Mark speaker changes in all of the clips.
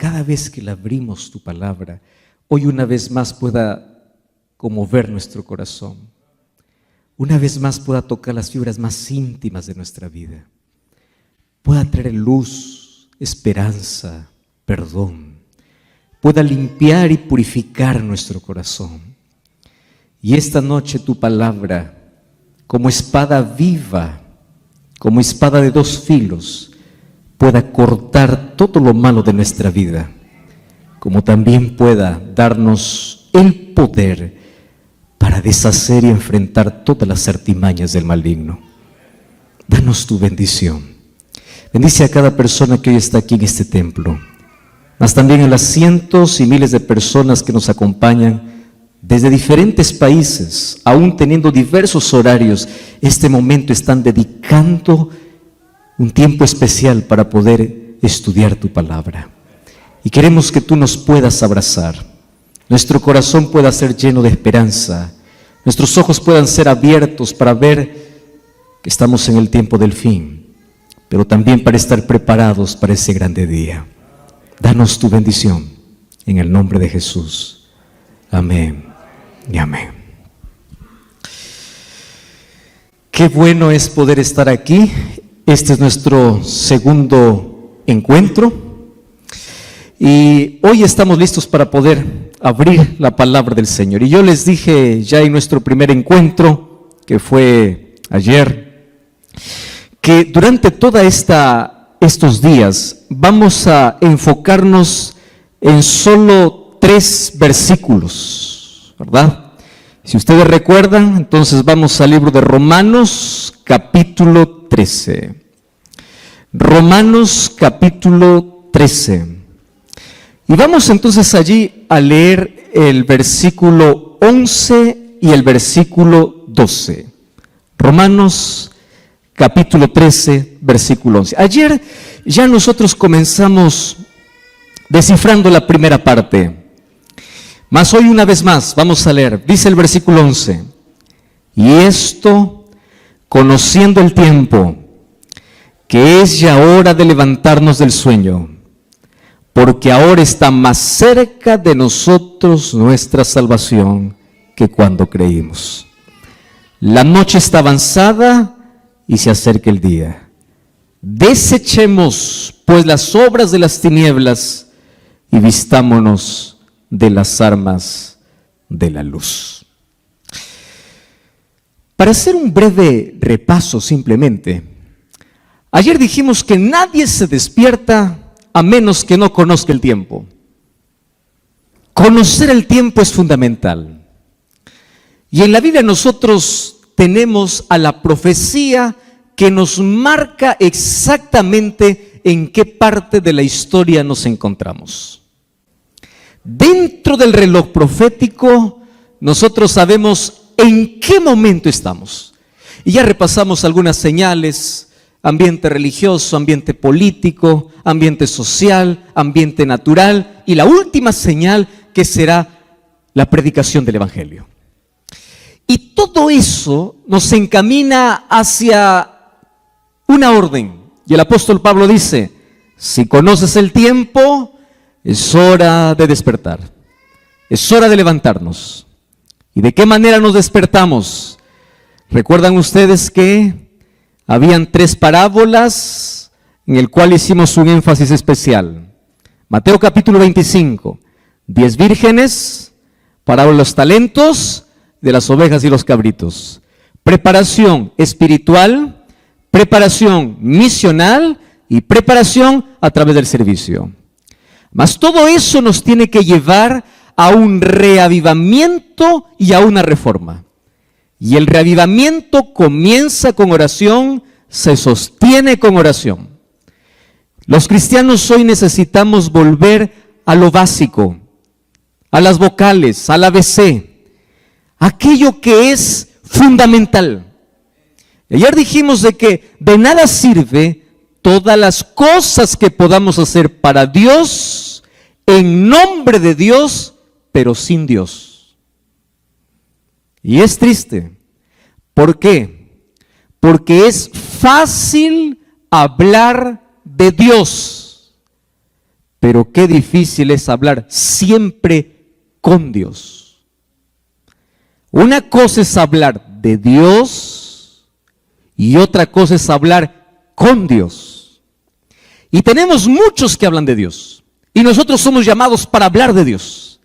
Speaker 1: cada vez que la abrimos tu palabra, hoy una vez más pueda conmover nuestro corazón, una vez más pueda tocar las fibras más íntimas de nuestra vida, pueda traer luz, esperanza, perdón, pueda limpiar y purificar nuestro corazón. Y esta noche tu palabra, como espada viva, como espada de dos filos, pueda cortar todo lo malo de nuestra vida, como también pueda darnos el poder para deshacer y enfrentar todas las artimañas del maligno. Danos tu bendición. Bendice a cada persona que hoy está aquí en este templo, mas también a las cientos y miles de personas que nos acompañan desde diferentes países, aún teniendo diversos horarios. Este momento están dedicando un tiempo especial para poder estudiar tu palabra. Y queremos que tú nos puedas abrazar, nuestro corazón pueda ser lleno de esperanza, nuestros ojos puedan ser abiertos para ver que estamos en el tiempo del fin, pero también para estar preparados para ese grande día. Danos tu bendición en el nombre de Jesús. Amén y amén. Qué bueno es poder estar aquí. Este es nuestro segundo encuentro y hoy estamos listos para poder abrir la palabra del Señor. Y yo les dije ya en nuestro primer encuentro, que fue ayer, que durante toda estos días vamos a enfocarnos en solo 3 versículos, ¿verdad? Si ustedes recuerdan, entonces vamos al libro de Romanos, capítulo 13. Romanos, capítulo 13. Y vamos entonces allí a leer el versículo 11 y el versículo 12. Romanos, capítulo 13, versículo 11. Ayer ya nosotros comenzamos descifrando la primera parte, mas hoy una vez más vamos a leer. Dice el versículo 11: y esto, conociendo el tiempo, que es ya hora de levantarnos del sueño, porque ahora está más cerca de nosotros nuestra salvación que cuando creímos. La noche está avanzada y se acerca el día. Desechemos pues las obras de las tinieblas y vistámonos de las armas de la luz. Para hacer un breve repaso simplemente, ayer dijimos que nadie se despierta a menos que no conozca el tiempo. Conocer el tiempo es fundamental. Y en la Biblia nosotros tenemos a la profecía que nos marca exactamente en qué parte de la historia nos encontramos. Dentro del reloj profético, nosotros sabemos en qué momento estamos. Y ya repasamos algunas señales: ambiente religioso, ambiente político, ambiente social, ambiente natural, y la última señal que será la predicación del Evangelio. Y todo eso nos encamina hacia una orden. Y el apóstol Pablo dice: si conoces el tiempo, es hora de despertar, es hora de levantarnos. ¿Y de qué manera nos despertamos? ¿Recuerdan ustedes que habían 3 parábolas en el cual hicimos un énfasis especial? Mateo capítulo 25, 10 vírgenes, parábola de los talentos, de las ovejas y los cabritos. Preparación espiritual, preparación misional y preparación a través del servicio. Mas todo eso nos tiene que llevar a un reavivamiento y a una reforma. Y el reavivamiento comienza con oración, se sostiene con oración. Los cristianos hoy necesitamos volver a lo básico, a las vocales, al ABC, aquello que es fundamental. Ayer dijimos de que de nada sirve todas las cosas que podamos hacer para Dios, en nombre de Dios, pero sin Dios. Y es triste. ¿Por qué? Porque es fácil hablar de Dios, pero qué difícil es hablar siempre con Dios. Una cosa es hablar de Dios y otra cosa es hablar con Dios. Y tenemos muchos que hablan de Dios. Y nosotros somos llamados para hablar de Dios.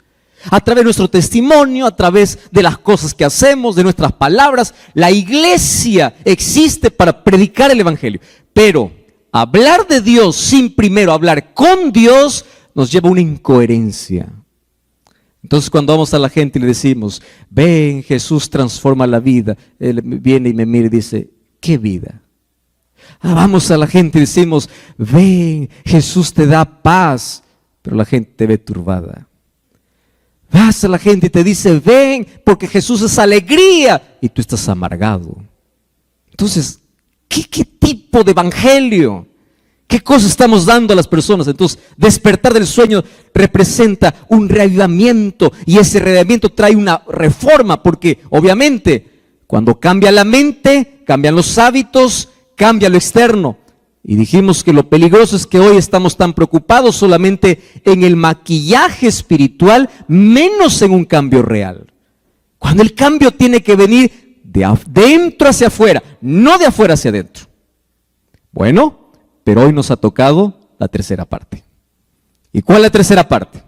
Speaker 1: A través de nuestro testimonio, a través de las cosas que hacemos, de nuestras palabras. La iglesia existe para predicar el evangelio. Pero hablar de Dios sin primero hablar con Dios nos lleva a una incoherencia. Entonces cuando vamos a la gente y le decimos, ven, Jesús transforma la vida, él viene y me mira y dice, ¿qué vida? Vamos a la gente y decimos, ven, Jesús te da paz, pero la gente te ve turbada. Vas a la gente y te dice, ven, porque Jesús es alegría, y tú estás amargado. Entonces, ¿qué tipo de evangelio? ¿Qué cosa estamos dando a las personas? Entonces, despertar del sueño representa un reavivamiento, y ese reavivamiento trae una reforma, porque obviamente cuando cambia la mente, cambian los hábitos, cambia lo externo. Y dijimos que lo peligroso es que hoy estamos tan preocupados solamente en el maquillaje espiritual, menos en un cambio real. Cuando el cambio tiene que venir de adentro hacia afuera, no de afuera hacia adentro. Bueno, pero hoy nos ha tocado la tercera parte. ¿Y cuál es la tercera parte?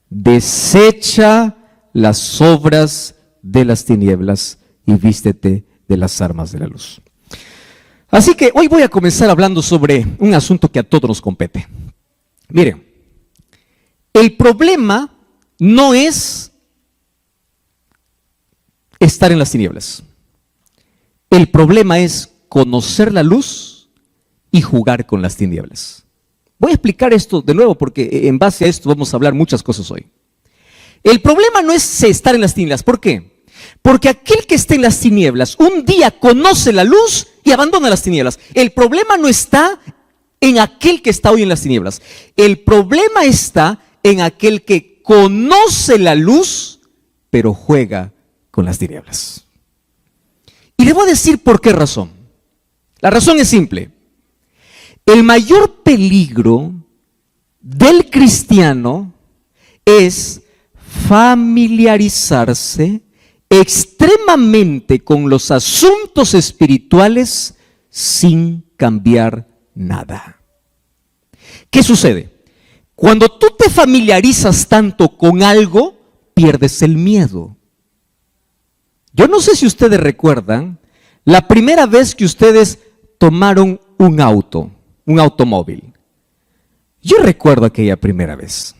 Speaker 1: Desecha las obras de las tinieblas y vístete de las armas de la luz. Así que hoy voy a comenzar hablando sobre un asunto que a todos nos compete. Miren, el problema no es estar en las tinieblas. El problema es conocer la luz y jugar con las tinieblas. Voy a explicar esto de nuevo porque en base a esto vamos a hablar muchas cosas hoy. El problema no es estar en las tinieblas. ¿Por qué? Porque aquel que esté en las tinieblas un día conoce la luz y abandona las tinieblas. El problema no está en aquel que está hoy en las tinieblas. El problema está en aquel que conoce la luz, pero juega con las tinieblas. Y le voy a decir por qué razón. La razón es simple. El mayor peligro del cristiano es familiarizarse extremadamente con los asuntos espirituales sin cambiar nada. ¿Qué sucede? Cuando tú te familiarizas tanto con algo, pierdes el miedo. Yo no sé si ustedes recuerdan la primera vez que ustedes tomaron un automóvil. Yo recuerdo aquella primera vez.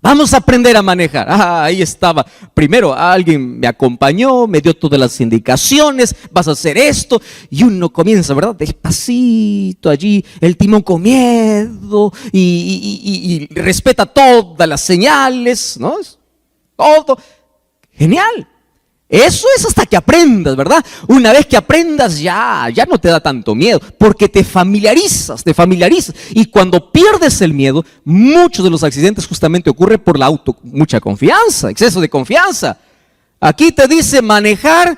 Speaker 1: Vamos a aprender a manejar. Ahí estaba. Primero alguien me acompañó, me dio todas las indicaciones, vas a hacer esto. Y uno comienza, ¿verdad? Despacito allí, el timón con miedo y respeta todas las señales, ¿no? Todo. Genial. Eso es hasta que aprendas, ¿verdad? Una vez que aprendas ya no te da tanto miedo, porque te familiarizas. Y cuando pierdes el miedo, muchos de los accidentes justamente ocurren por mucha confianza, exceso de confianza. Aquí te dice manejar,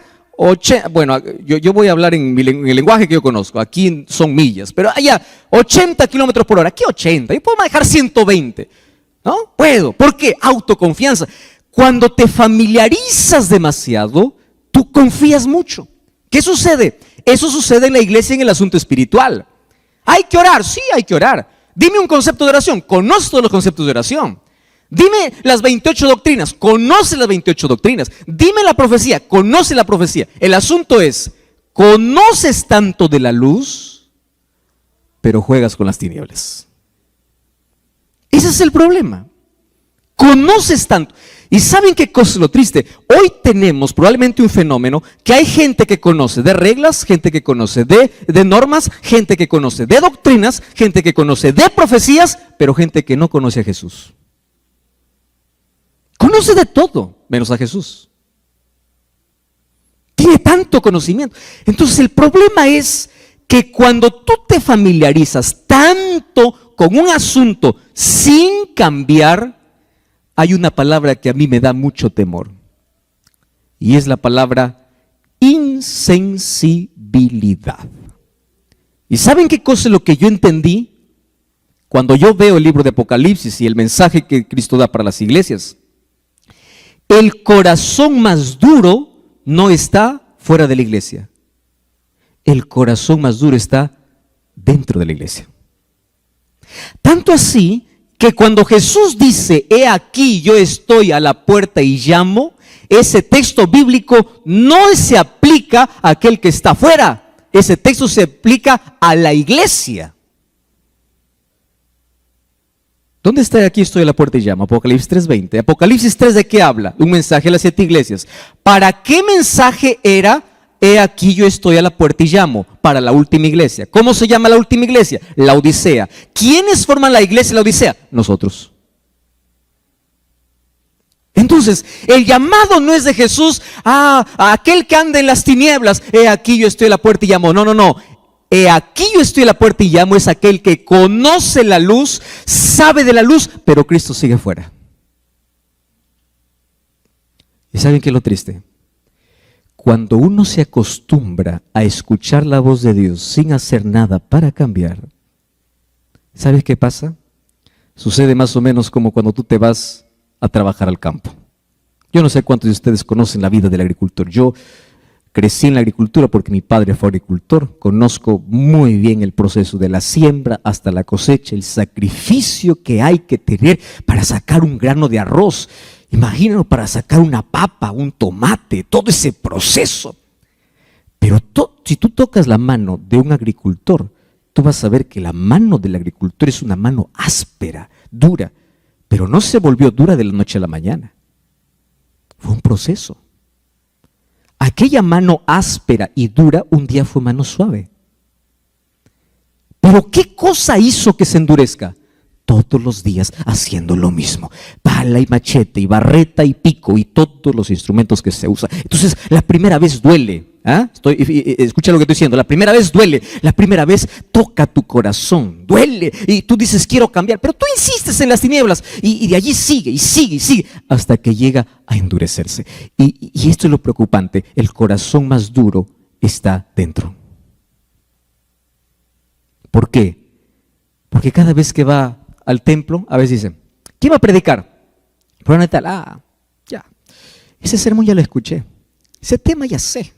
Speaker 1: bueno, yo voy a hablar en el lenguaje que yo conozco, aquí son millas, pero allá 80 kilómetros por hora, aquí 80, yo puedo manejar 120, ¿no? Puedo, ¿por qué? Autoconfianza. Cuando te familiarizas demasiado, tú confías mucho. ¿Qué sucede? Eso sucede en la iglesia en el asunto espiritual. ¿Hay que orar? Sí, hay que orar. Dime un concepto de oración. Conoce todos los conceptos de oración. Dime las 28 doctrinas. Conoce las 28 doctrinas. Dime la profecía. Conoce la profecía. El asunto es, conoces tanto de la luz, pero juegas con las tinieblas. Ese es el problema. Conoces tanto. ¿Y saben qué cosa es lo triste? Hoy tenemos probablemente un fenómeno que hay gente que conoce de reglas, gente que conoce de normas, gente que conoce de doctrinas, gente que conoce de profecías, pero gente que no conoce a Jesús. Conoce de todo, menos a Jesús. Tiene tanto conocimiento. Entonces el problema es que cuando tú te familiarizas tanto con un asunto sin cambiar, hay una palabra que a mí me da mucho temor, y es la palabra insensibilidad. ¿Y saben qué cosa es lo que yo entendí Cuando yo veo el libro de Apocalipsis y el mensaje que Cristo da para las iglesias, el corazón más duro no está fuera de la iglesia. El corazón más duro está dentro de la iglesia. Tanto así que cuando Jesús dice, he aquí yo estoy a la puerta y llamo, ese texto bíblico no se aplica a aquel que está afuera. Ese texto se aplica a la iglesia. ¿Dónde está? Aquí estoy a la puerta y llamo. Apocalipsis 3:20. Apocalipsis 3, ¿de qué habla? Un mensaje a las 7 iglesias. ¿Para qué mensaje era? He aquí yo estoy a la puerta y llamo. Para la última iglesia. ¿Cómo se llama la última iglesia? La Odisea. ¿Quiénes forman la iglesia la Odisea? Nosotros. Entonces, el llamado no es de Jesús a aquel que anda en las tinieblas. He aquí yo estoy a la puerta y llamo. No, no, no. He aquí yo estoy a la puerta y llamo es aquel que conoce la luz, sabe de la luz, pero Cristo sigue fuera. ¿Y saben qué es lo triste? Cuando uno se acostumbra a escuchar la voz de Dios sin hacer nada para cambiar, ¿sabes qué pasa? Sucede más o menos como cuando tú te vas a trabajar al campo. Yo no sé cuántos de ustedes conocen la vida del agricultor. Yo crecí en la agricultura porque mi padre fue agricultor. Conozco muy bien el proceso de la siembra hasta la cosecha, el sacrificio que hay que tener para sacar un grano de arroz. Imagínalo, para sacar una papa, un tomate, todo ese proceso. Pero si tú tocas la mano de un agricultor, tú vas a ver que la mano del agricultor es una mano áspera, dura, pero no se volvió dura de la noche a la mañana. Fue un proceso. Aquella mano áspera y dura un día fue mano suave. Pero ¿qué cosa hizo que se endurezca? Todos los días haciendo lo mismo. Pala y machete y barreta y pico y todos los instrumentos que se usan. Entonces la primera vez duele. Escucha lo que estoy diciendo. La primera vez duele. La primera vez toca tu corazón. Duele. Y tú dices quiero cambiar. Pero tú insistes en las tinieblas. Y de allí sigue y sigue y sigue. Hasta que llega a endurecerse. Y esto es lo preocupante. El corazón más duro está dentro. ¿Por qué? Porque cada vez que va al templo, a veces dice, ¿quién va a predicar? Pero tal, ya. Ese sermón ya lo escuché. Ese tema ya sé.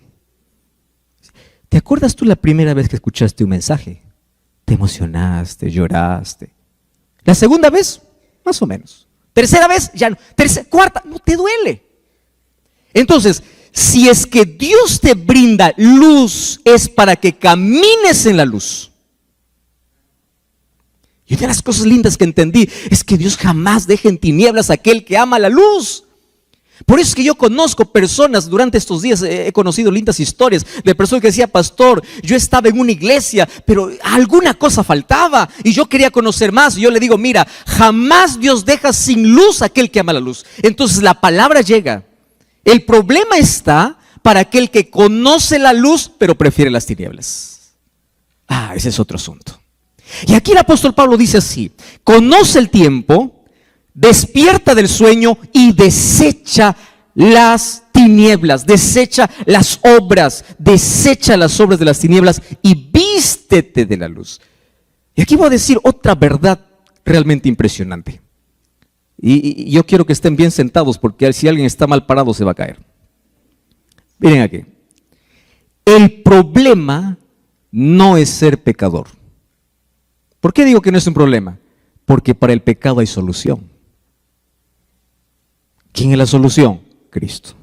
Speaker 1: ¿Te acuerdas tú la primera vez que escuchaste un mensaje? Te emocionaste, lloraste. La segunda vez, más o menos. Tercera vez, ya no. Cuarta, no te duele. Entonces, si es que Dios te brinda luz, es para que camines en la luz. Y una de las cosas lindas que entendí es que Dios jamás deja en tinieblas a aquel que ama la luz. Por eso es que yo conozco personas, durante estos días he conocido lindas historias de personas que decían, pastor, yo estaba en una iglesia, pero alguna cosa faltaba y yo quería conocer más. Y yo le digo, mira, jamás Dios deja sin luz a aquel que ama la luz. Entonces la palabra llega. El problema está para aquel que conoce la luz, pero prefiere las tinieblas. Ese es otro asunto. Y aquí el apóstol Pablo dice así, conoce el tiempo, despierta del sueño y desecha las tinieblas, desecha las obras de las tinieblas y vístete de la luz. Y aquí voy a decir otra verdad realmente impresionante. Y yo quiero que estén bien sentados porque si alguien está mal parado se va a caer. Miren aquí. El problema no es ser pecador. ¿Por qué digo que no es un problema? Porque para el pecado hay solución. ¿Quién es la solución? Cristo.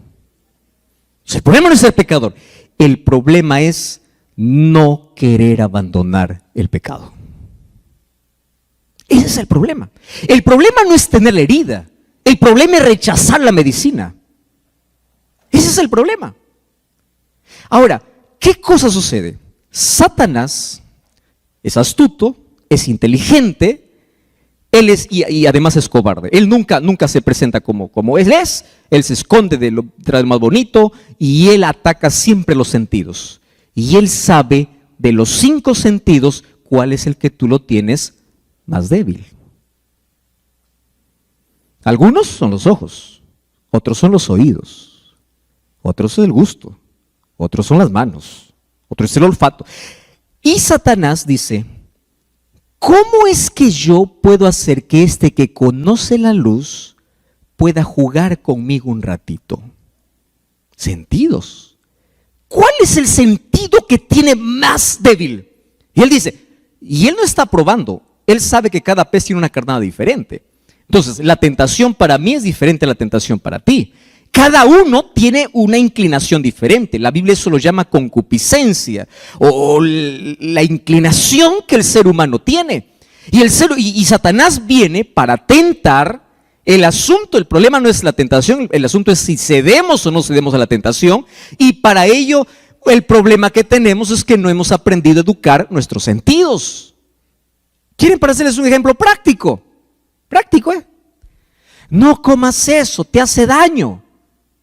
Speaker 1: O sea, el problema no es ser pecador. El problema es no querer abandonar el pecado. Ese es el problema. El problema no es tener la herida. El problema es rechazar la medicina. Ese es el problema. Ahora, ¿qué cosa sucede? Satanás es astuto, es inteligente, él es y además es cobarde. Él nunca se presenta como él es. Él se esconde de lo más bonito y él ataca siempre los sentidos. Y él sabe de los 5 sentidos cuál es el que tú lo tienes más débil. Algunos son los ojos, otros son los oídos, otros es el gusto, otros son las manos, otros es el olfato. Y Satanás dice, ¿cómo es que yo puedo hacer que este que conoce la luz pueda jugar conmigo un ratito? Sentidos. ¿Cuál es el sentido que tiene más débil? Y él dice, y él no está probando, él sabe que cada pez tiene una carnada diferente. Entonces, la tentación para mí es diferente a la tentación para ti. Cada uno tiene una inclinación diferente. La Biblia eso lo llama concupiscencia o la inclinación que el ser humano tiene. Y Satanás viene para tentar. El asunto, el problema no es la tentación, el asunto es si cedemos o no cedemos a la tentación. Y para ello, el problema que tenemos es que no hemos aprendido a educar nuestros sentidos. ¿Quieren para hacerles un ejemplo práctico? Práctico, ¿eh? No comas eso, te hace daño.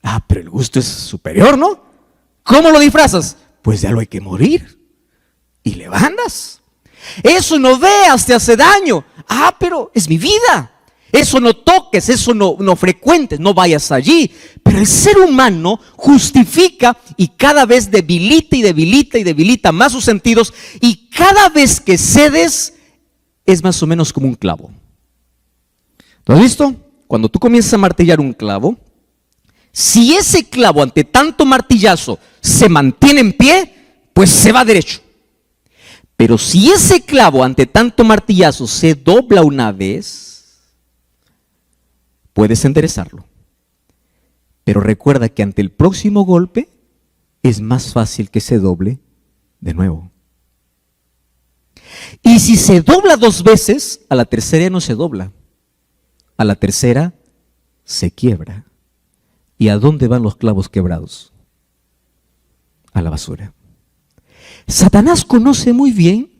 Speaker 1: Ah, pero el gusto es superior, ¿no? ¿Cómo lo disfrazas? Pues ya lo hay que morir. Y le bandas. Eso no veas, te hace daño. Ah, pero es mi vida. Eso no toques, eso no frecuentes, no vayas allí. Pero el ser humano justifica y cada vez debilita y debilita y debilita más sus sentidos. Y cada vez que cedes es más o menos como un clavo. ¿Lo has visto? Cuando tú comienzas a martillar un clavo, si ese clavo ante tanto martillazo se mantiene en pie, pues se va derecho. Pero si ese clavo ante tanto martillazo se dobla una vez, puedes enderezarlo. Pero recuerda que ante el próximo golpe es más fácil que se doble de nuevo. Y si se dobla 2 veces, a la tercera ya no se dobla. A la tercera se quiebra. ¿Y a dónde van los clavos quebrados? A la basura. Satanás conoce muy bien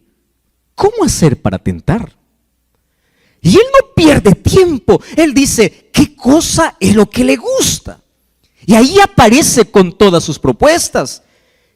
Speaker 1: cómo hacer para tentar. Y él no pierde tiempo. Él dice, ¿qué cosa es lo que le gusta? Y ahí aparece con todas sus propuestas.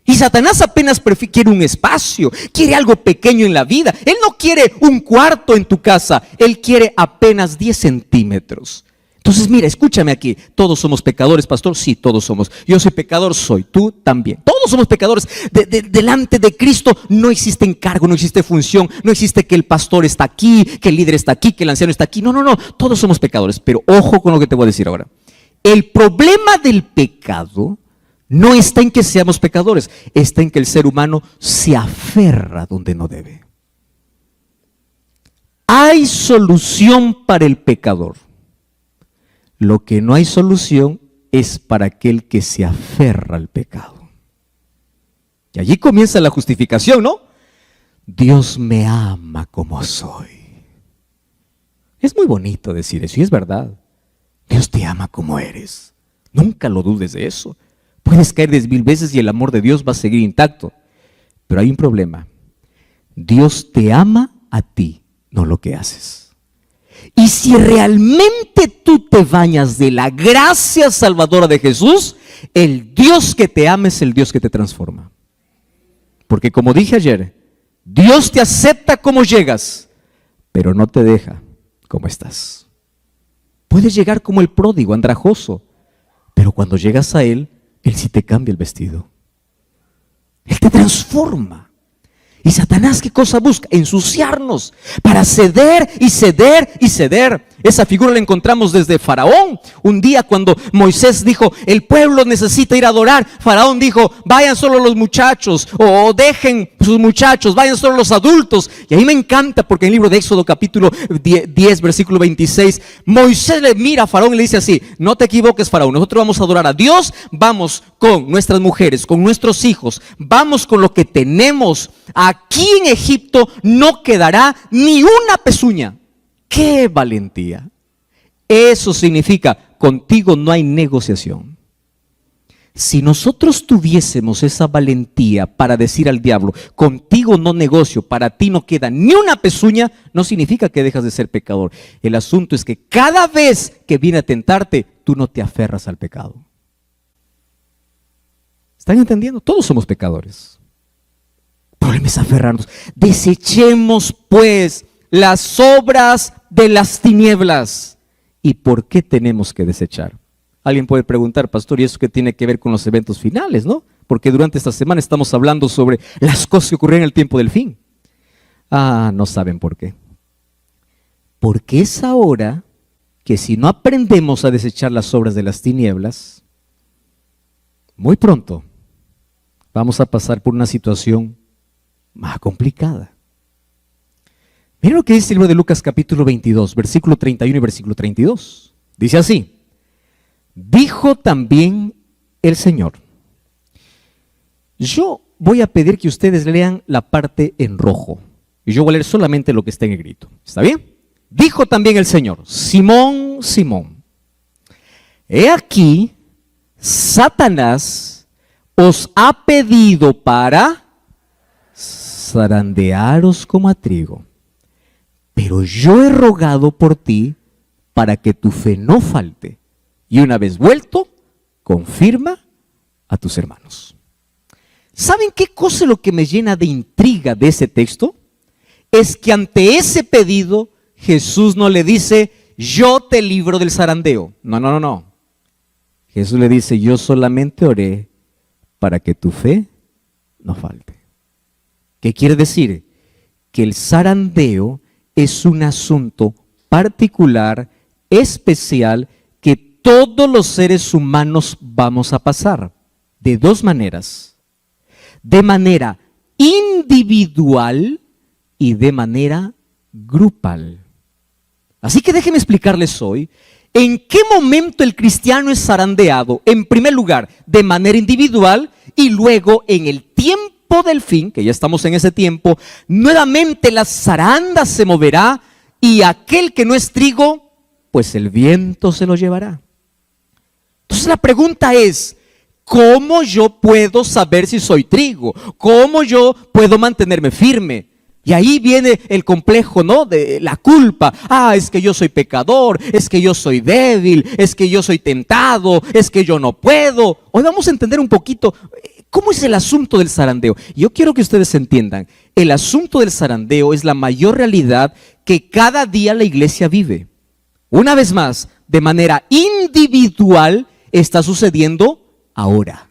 Speaker 1: Y Satanás apenas quiere un espacio, quiere algo pequeño en la vida. Él no quiere un cuarto en tu casa, él quiere apenas 10 centímetros. Entonces mira, escúchame aquí, todos somos pecadores, pastor, sí, todos somos. Yo soy pecador, soy, tú también. Todos somos pecadores. Delante de Cristo no existe encargo, no existe función, no existe que el pastor está aquí, que el líder está aquí, que el anciano está aquí. No, todos somos pecadores. Pero ojo con lo que te voy a decir ahora. El problema del pecado no está en que seamos pecadores, está en que el ser humano se aferra donde no debe. Hay solución para el pecador. Lo que no hay solución es para aquel que se aferra al pecado. Y allí comienza la justificación, ¿no? Dios me ama como soy. Es muy bonito decir eso, y es verdad. Dios te ama como eres. Nunca lo dudes de eso. Puedes caer 10,000 veces y el amor de Dios va a seguir intacto. Pero hay un problema. Dios te ama a ti, no lo que haces. Y si realmente tú te bañas de la gracia salvadora de Jesús, el Dios que te ama es el Dios que te transforma. Porque como dije ayer, Dios te acepta como llegas, pero no te deja como estás. Puedes llegar como el pródigo, andrajoso, pero cuando llegas a Él sí te cambia el vestido. Él te transforma. ¿Y Satanás qué cosa busca? Ensuciarnos para ceder y ceder y ceder. Esa figura la encontramos desde Faraón. Un día cuando Moisés dijo, el pueblo necesita ir a adorar, Faraón dijo, vayan solo los muchachos, o dejen sus muchachos, vayan solo los adultos. Y ahí me encanta porque en el libro de Éxodo capítulo 10 versículo 26, Moisés le mira a Faraón y le dice así, no te equivoques, Faraón, nosotros vamos a adorar a Dios, vamos con nuestras mujeres, con nuestros hijos, vamos con lo que tenemos. Aquí en Egipto no quedará ni una pezuña. ¡Qué valentía! Eso significa, contigo no hay negociación. Si nosotros tuviésemos esa valentía para decir al diablo, contigo no negocio, para ti no queda ni una pezuña, no significa que dejas de ser pecador. El asunto es que cada vez que viene a tentarte, tú no te aferras al pecado. ¿Están entendiendo? Todos somos pecadores. El problema es aferrarnos. Desechemos pues las obras de las tinieblas. ¿Y por qué tenemos que desechar? Alguien puede preguntar, pastor, ¿y eso qué tiene que ver con los eventos finales, no? Porque durante esta semana estamos hablando sobre las cosas que ocurrieron en el tiempo del fin. No saben por qué. Porque es ahora que si no aprendemos a desechar las obras de las tinieblas, muy pronto vamos a pasar por una situación más complicada. Miren lo que dice el libro de Lucas capítulo 22, versículo 31 y versículo 32. Dice así: dijo también el Señor. Yo voy a pedir que ustedes lean la parte en rojo y yo voy a leer solamente lo que está en negrito. ¿Está bien? Dijo también el Señor: Simón, Simón, he aquí Satanás os ha pedido para zarandearos como a trigo, pero yo he rogado por ti para que tu fe no falte, y una vez vuelto, confirma a tus hermanos. ¿Saben qué cosa es lo que me llena de intriga de ese texto? Es que ante ese pedido Jesús no le dice: yo te libro del zarandeo. No. Jesús le dice: yo solamente oré para que tu fe no falte. ¿Qué quiere decir? Que el zarandeo es un asunto particular, especial, que todos los seres humanos vamos a pasar de dos maneras: de manera individual y de manera grupal. Así que déjenme explicarles hoy en qué momento el cristiano es zarandeado. En primer lugar, de manera individual, y luego en el tiempo del fin, que ya estamos en ese tiempo, nuevamente la zaranda se moverá y aquel que no es trigo, pues el viento se lo llevará. Entonces la pregunta es: ¿cómo yo puedo saber si soy trigo? ¿Cómo yo puedo mantenerme firme? Y ahí viene el complejo, ¿no? De la culpa. Es que yo soy pecador, es que yo soy débil, es que yo soy tentado, es que yo no puedo. Hoy vamos a entender un poquito cómo es el asunto del zarandeo. Yo quiero que ustedes entiendan, el asunto del zarandeo es la mayor realidad que cada día la iglesia vive. Una vez más, de manera individual está sucediendo ahora.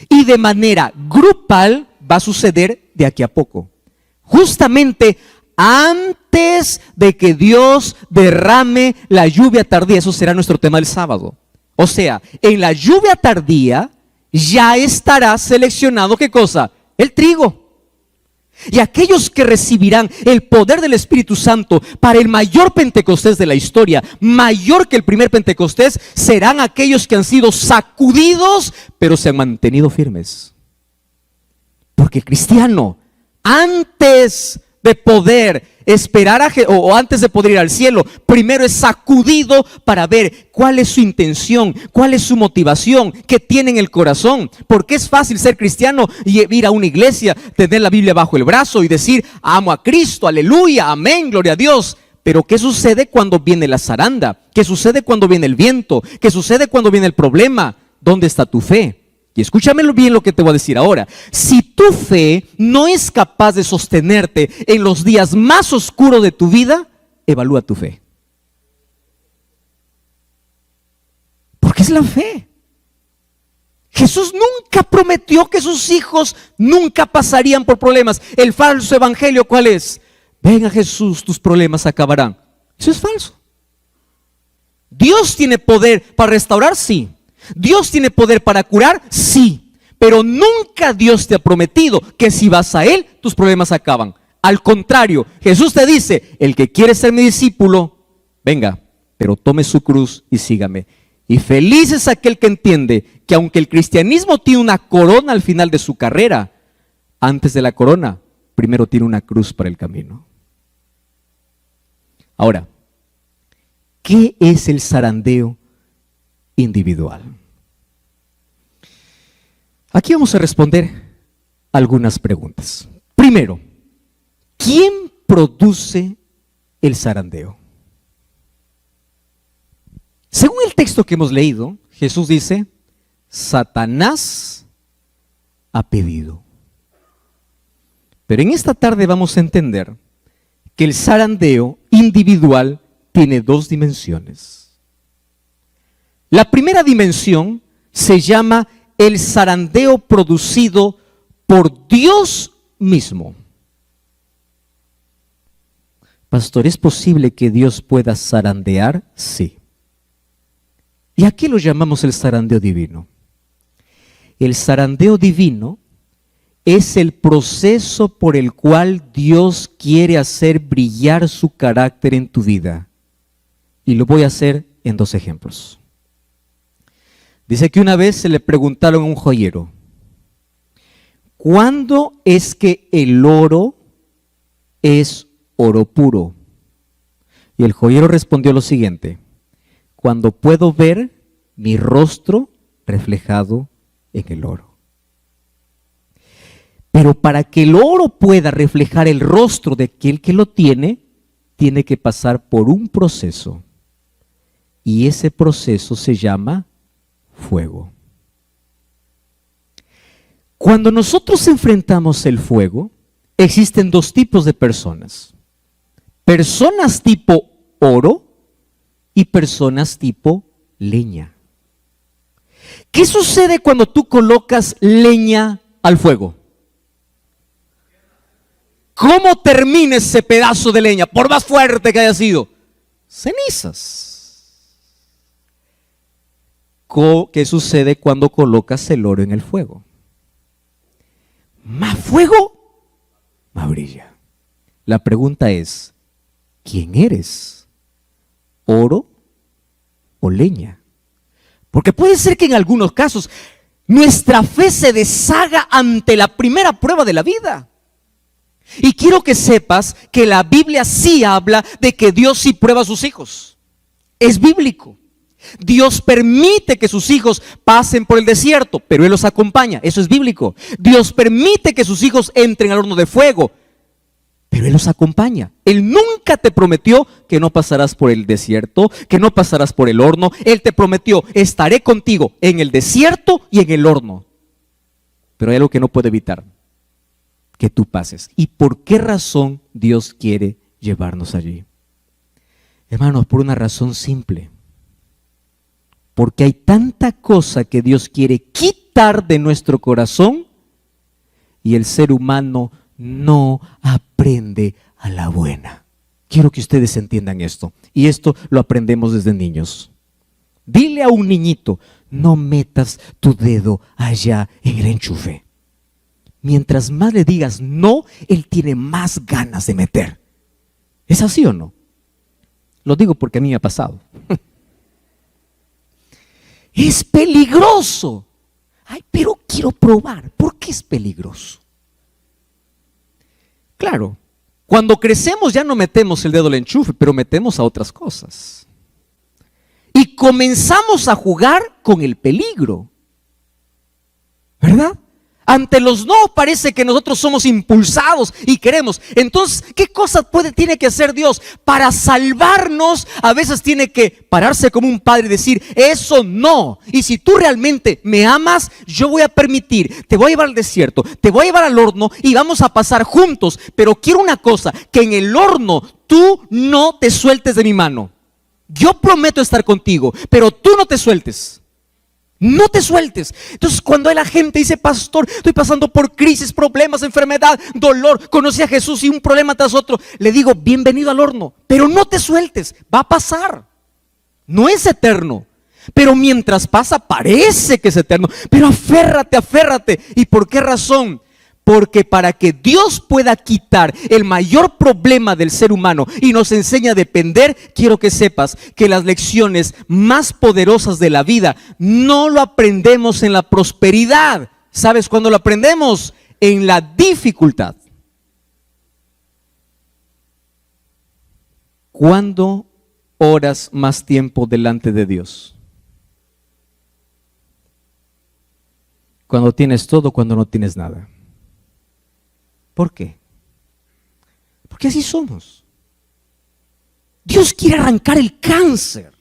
Speaker 1: Y de manera grupal va a suceder de aquí a poco. Justamente antes de que Dios derrame la lluvia tardía. Eso será nuestro tema del sábado. O sea, en la lluvia tardía ya estará seleccionado, ¿qué cosa? El trigo. Y aquellos que recibirán el poder del Espíritu Santo para el mayor Pentecostés de la historia, mayor que el primer Pentecostés, serán aquellos que han sido sacudidos, pero se han mantenido firmes. Porque el cristiano, antes de poder esperar o antes de poder ir al cielo, primero es sacudido para ver cuál es su intención, cuál es su motivación, qué tiene en el corazón. Porque es fácil ser cristiano y ir a una iglesia, tener la Biblia bajo el brazo y decir: amo a Cristo, aleluya, amén, gloria a Dios. Pero ¿qué sucede cuando viene la zaranda? ¿Qué sucede cuando viene el viento? ¿Qué sucede cuando viene el problema? ¿Dónde está tu fe? Y escúchame bien lo que te voy a decir ahora. Si tu fe no es capaz de sostenerte en los días más oscuros de tu vida, evalúa tu fe. Porque es la fe. Jesús nunca prometió que sus hijos nunca pasarían por problemas. El falso evangelio, ¿cuál es? Ven a Jesús, tus problemas acabarán. Eso es falso. Dios tiene poder para restaurar, sí. Dios tiene poder para curar, sí. Pero nunca Dios te ha prometido que si vas a Él, tus problemas acaban. Al contrario, Jesús te dice: el que quiere ser mi discípulo, venga, pero tome su cruz y sígame. Y feliz es aquel que entiende que aunque el cristianismo tiene una corona al final de su carrera, antes de la corona, primero tiene una cruz para el camino. Ahora, ¿qué es el zarandeo individual? Aquí vamos a responder algunas preguntas. Primero, ¿quién produce el zarandeo? Según el texto que hemos leído, Jesús dice: Satanás ha pedido. Pero en esta tarde vamos a entender que el zarandeo individual tiene dos dimensiones. La primera dimensión se llama el zarandeo producido por Dios mismo. Pastor, ¿es posible que Dios pueda zarandear? Sí. ¿Y a qué lo llamamos el zarandeo divino? El zarandeo divino es el proceso por el cual Dios quiere hacer brillar su carácter en tu vida. Y lo voy a hacer en 2 ejemplos. Dice que una vez se le preguntaron a un joyero, ¿cuándo es que el oro es oro puro? Y el joyero respondió lo siguiente: cuando puedo ver mi rostro reflejado en el oro. Pero para que el oro pueda reflejar el rostro de aquel que lo tiene que pasar por un proceso. Y ese proceso se llama fuego. Cuando nosotros enfrentamos el fuego, existen 2 tipos de personas. Personas tipo oro y personas tipo leña. ¿Qué sucede cuando tú colocas leña al fuego? ¿Cómo termina ese pedazo de leña? Por más fuerte que haya sido, cenizas. ¿Qué sucede cuando colocas el oro en el fuego? Más fuego, más brilla. La pregunta es, ¿quién eres? ¿Oro o leña? Porque puede ser que en algunos casos nuestra fe se deshaga ante la primera prueba de la vida. Y quiero que sepas que la Biblia sí habla de que Dios sí prueba a sus hijos. Es bíblico. Dios permite que sus hijos pasen por el desierto, pero Él los acompaña. Eso es bíblico. Dios permite que sus hijos entren al horno de fuego, pero Él los acompaña. Él nunca te prometió que no pasarás por el desierto, que no pasarás por el horno. Él te prometió: estaré contigo en el desierto y en el horno. Pero hay algo que no puede evitar: que tú pases. ¿Y por qué razón Dios quiere llevarnos allí? Hermanos, por una razón simple. Porque hay tanta cosa que Dios quiere quitar de nuestro corazón y el ser humano no aprende a la buena. Quiero que ustedes entiendan esto. Y esto lo aprendemos desde niños. Dile a un niñito: no metas tu dedo allá en el enchufe. Mientras más le digas no, él tiene más ganas de meter. ¿Es así o no? Lo digo porque a mí me ha pasado. Es peligroso. Ay, pero quiero probar. ¿Por qué es peligroso? Claro, cuando crecemos ya no metemos el dedo al enchufe, pero metemos a otras cosas. Y comenzamos a jugar con el peligro. ¿Verdad? Ante los no parece que nosotros somos impulsados y queremos. Entonces, ¿qué cosa tiene que hacer Dios? Para salvarnos, a veces tiene que pararse como un padre y decir: eso no. Y si tú realmente me amas, yo voy a permitir, te voy a llevar al desierto, te voy a llevar al horno y vamos a pasar juntos. Pero quiero una cosa: que en el horno tú no te sueltes de mi mano. Yo prometo estar contigo, pero tú no te sueltes. No te sueltes. Entonces, cuando la gente dice: pastor, estoy pasando por crisis, problemas, enfermedad, dolor, conocí a Jesús y un problema tras otro, le digo: bienvenido al horno, pero no te sueltes, va a pasar. No es eterno, pero mientras pasa parece que es eterno. Pero aférrate. ¿Y por qué razón? Porque para que Dios pueda quitar el mayor problema del ser humano y nos enseñe a depender, quiero que sepas que las lecciones más poderosas de la vida no lo aprendemos en la prosperidad. ¿Sabes cuándo lo aprendemos? En la dificultad. ¿Cuándo oras más tiempo delante de Dios? Cuando tienes todo, cuando no tienes nada. ¿Por qué? Porque así somos. Dios quiere arrancar el cáncer.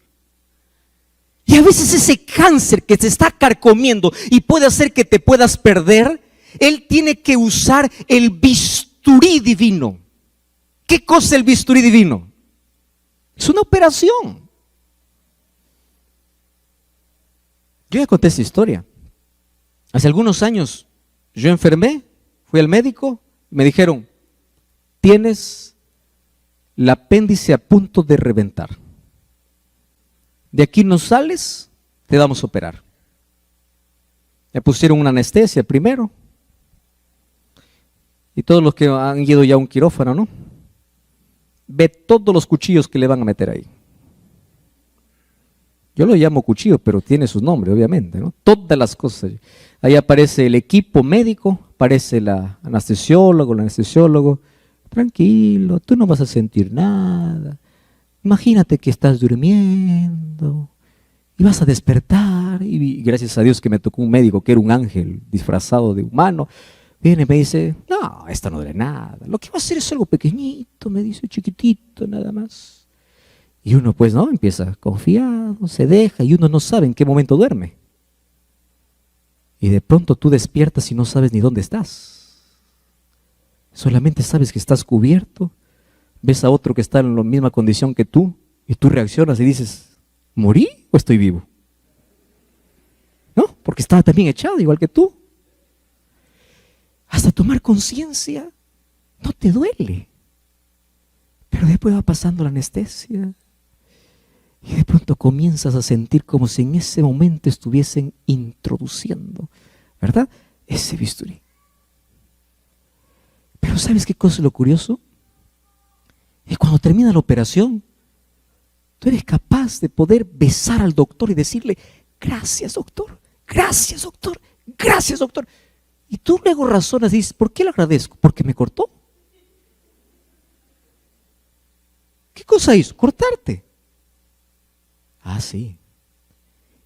Speaker 1: Y a veces ese cáncer que te está carcomiendo y puede hacer que te puedas perder, Él tiene que usar el bisturí divino. ¿Qué cosa es el bisturí divino? Es una operación. Yo ya conté esta historia. Hace algunos años yo enfermé, fui al médico. Me dijeron: tienes el apéndice a punto de reventar. De aquí no sales, te vamos a operar. Me pusieron una anestesia primero. Y todos los que han ido ya a un quirófano, ¿no? Ve todos los cuchillos que le van a meter ahí. Yo lo llamo cuchillo, pero tiene su nombre, obviamente, ¿no? Todas las cosas. Ahí aparece el equipo médico, aparece la anestesiólogo, el anestesiólogo. Tranquilo, tú no vas a sentir nada. Imagínate que estás durmiendo y vas a despertar. Y gracias a Dios que me tocó un médico que era un ángel disfrazado de humano. Viene y me dice, no, esto no duele nada. Lo que va a hacer es algo pequeñito, me dice, chiquitito, nada más. Y uno pues no, empieza confiado, se deja y uno no sabe en qué momento duerme. Y de pronto tú despiertas y no sabes ni dónde estás. Solamente sabes que estás cubierto, ves a otro que está en la misma condición que tú y tú reaccionas y dices, ¿morí o estoy vivo? ¿No? Porque estaba también echado igual que tú. Hasta tomar conciencia no te duele. Pero después va pasando la anestesia y de pronto comienzas a sentir como si en ese momento estuviesen introduciendo, ¿verdad?, ese bisturí. Pero ¿sabes qué cosa es lo curioso? Es cuando termina la operación, tú eres capaz de poder besar al doctor y decirle, gracias doctor, gracias doctor, gracias doctor. Y tú luego razonas y dices, ¿por qué le agradezco? ¿Porque me cortó? ¿Qué cosa hizo? Cortarte. Ah, sí.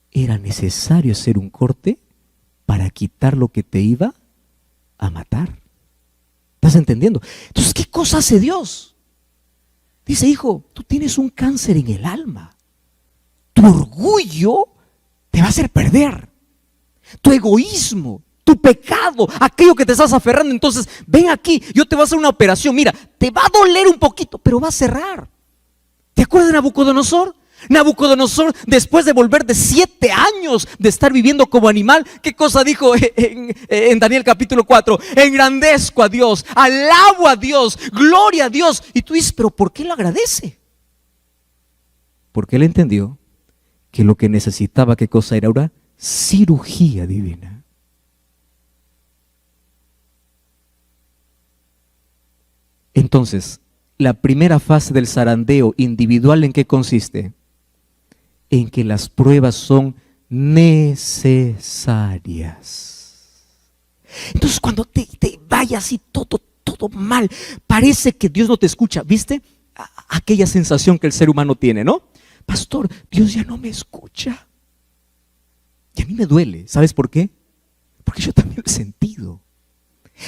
Speaker 1: Era necesario hacer un corte para quitar lo que te iba a matar. ¿Estás entendiendo? Entonces, ¿qué cosa hace Dios? Dice, hijo, tú tienes un cáncer en el alma. Tu orgullo te va a hacer perder. Tu egoísmo, tu pecado, aquello que te estás aferrando. Entonces, ven aquí, yo te voy a hacer una operación. Mira, te va a doler un poquito, pero va a cerrar. ¿Te acuerdas de Nabucodonosor? Nabucodonosor, después de volver de 7 años de estar viviendo como animal, ¿qué cosa dijo en Daniel capítulo 4? Engrandezco a Dios, alabo a Dios, gloria a Dios. Y tú dices, ¿pero por qué lo agradece? Porque él entendió que lo que necesitaba, ¿qué cosa era? Una cirugía divina. Entonces, la primera fase del zarandeo individual, ¿en qué consiste? En que las pruebas son necesarias. Entonces cuando te vaya así todo mal, parece que Dios no te escucha. ¿Viste? Aquella sensación que el ser humano tiene, ¿no? Pastor, Dios ya no me escucha. Y a mí me duele. ¿Sabes por qué? Porque yo también lo he sentido.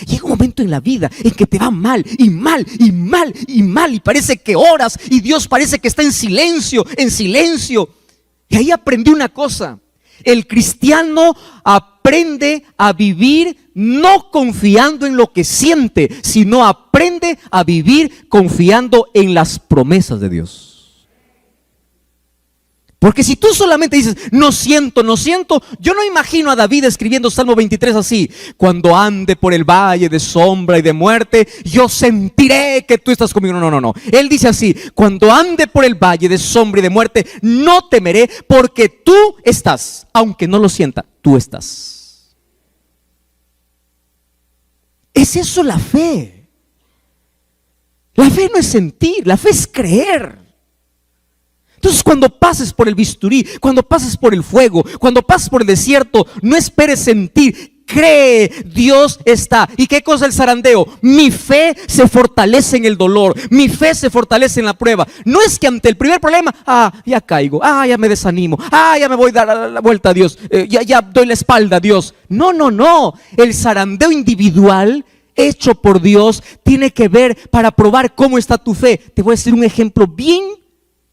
Speaker 1: Llega un momento en la vida en que te va mal y mal y mal y mal y parece que oras y Dios parece que está en silencio, en silencio. Y ahí aprendí una cosa: el cristiano aprende a vivir no confiando en lo que siente, sino aprende a vivir confiando en las promesas de Dios. Porque si tú solamente dices, no siento, yo no imagino a David escribiendo Salmo 23 así: cuando ande por el valle de sombra y de muerte, yo sentiré que tú estás conmigo. No. Él dice así: cuando ande por el valle de sombra y de muerte, no temeré, porque tú estás. Aunque no lo sienta, tú estás. ¿Es eso la fe? La fe no es sentir, la fe es creer. Entonces cuando pases por el bisturí, cuando pases por el fuego, cuando pases por el desierto, no esperes sentir, cree, Dios está. ¿Y qué cosa es el zarandeo? Mi fe se fortalece en el dolor, mi fe se fortalece en la prueba. No es que ante el primer problema, ya caigo, ya me desanimo, ya me voy a dar la vuelta a Dios, ya doy la espalda a Dios. No, el zarandeo individual hecho por Dios tiene que ver para probar cómo está tu fe. Te voy a decir un ejemplo bien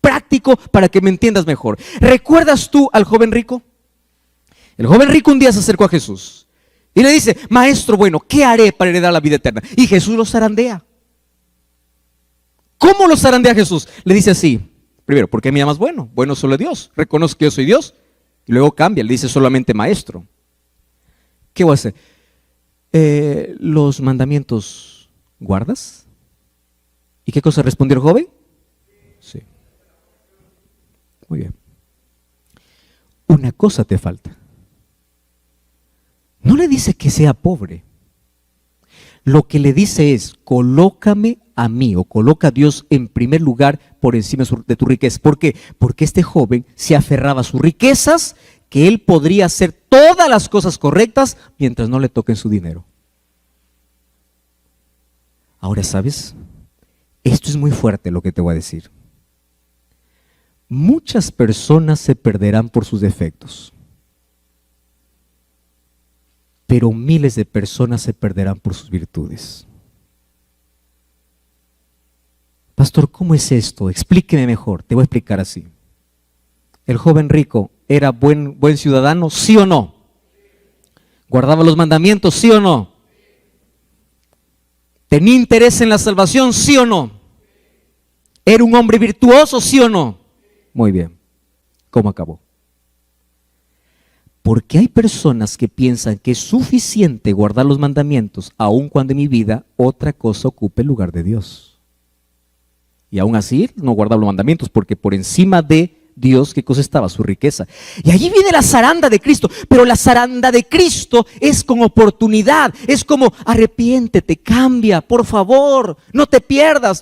Speaker 1: práctico para que me entiendas mejor. ¿Recuerdas tú al joven rico? El joven rico un día se acercó a Jesús y le dice: maestro bueno, ¿qué haré para heredar la vida eterna? Y Jesús lo zarandea. ¿Cómo lo zarandea Jesús? Le dice así: primero, ¿por qué me llamas bueno? Bueno solo Dios, reconozco que yo soy Dios. Y luego cambia, le dice solamente maestro. ¿Qué voy a hacer? ¿Los mandamientos guardas? ¿Y qué cosa respondió el joven? Muy bien. Una cosa te falta. No le dice que sea pobre. Lo que le dice es, colócame a mí, o coloca a Dios en primer lugar por encima de tu riqueza. ¿Por qué? Porque este joven se aferraba a sus riquezas, que él podría hacer todas las cosas correctas mientras no le toquen su dinero. Ahora, ¿sabes? Esto es muy fuerte lo que te voy a decir. Muchas personas se perderán por sus defectos, pero miles de personas se perderán por sus virtudes. Pastor, ¿cómo es esto? Explíqueme mejor. Te voy a explicar así. ¿El joven rico era buen ciudadano? ¿Sí o no? ¿Guardaba los mandamientos? ¿Sí o no? ¿Tenía interés en la salvación? ¿Sí o no? ¿Era un hombre virtuoso? ¿Sí o no? Muy bien. ¿Cómo acabó? Porque hay personas que piensan que es suficiente guardar los mandamientos, aun cuando en mi vida otra cosa ocupe el lugar de Dios. Y aún así no guardaba los mandamientos, porque por encima de Dios, ¿qué cosa estaba? Su riqueza. Y allí viene la zaranda de Cristo, pero la zaranda de Cristo es con oportunidad, es como arrepiéntete, cambia, por favor, no te pierdas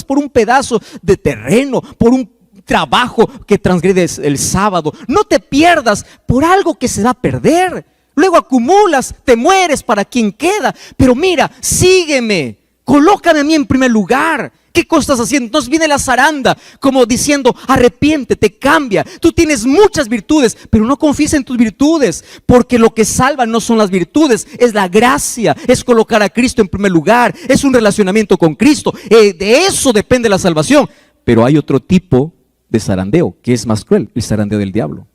Speaker 1: por un pedazo de terreno, por un trabajo que transgredes el sábado, no te pierdas por algo que se va a perder. Luego acumulas, te mueres para quien queda, pero mira, sígueme, colócame a mí en primer lugar. ¿Qué cosa estás haciendo? Entonces viene la zaranda como diciendo, arrepiéntete, cambia. Tú tienes muchas virtudes, pero no confíes en tus virtudes, porque lo que salva no son las virtudes, es la gracia, es colocar a Cristo en primer lugar, es un relacionamiento con Cristo. De eso depende la salvación. Pero hay otro tipo de zarandeo que es más cruel, el zarandeo del diablo.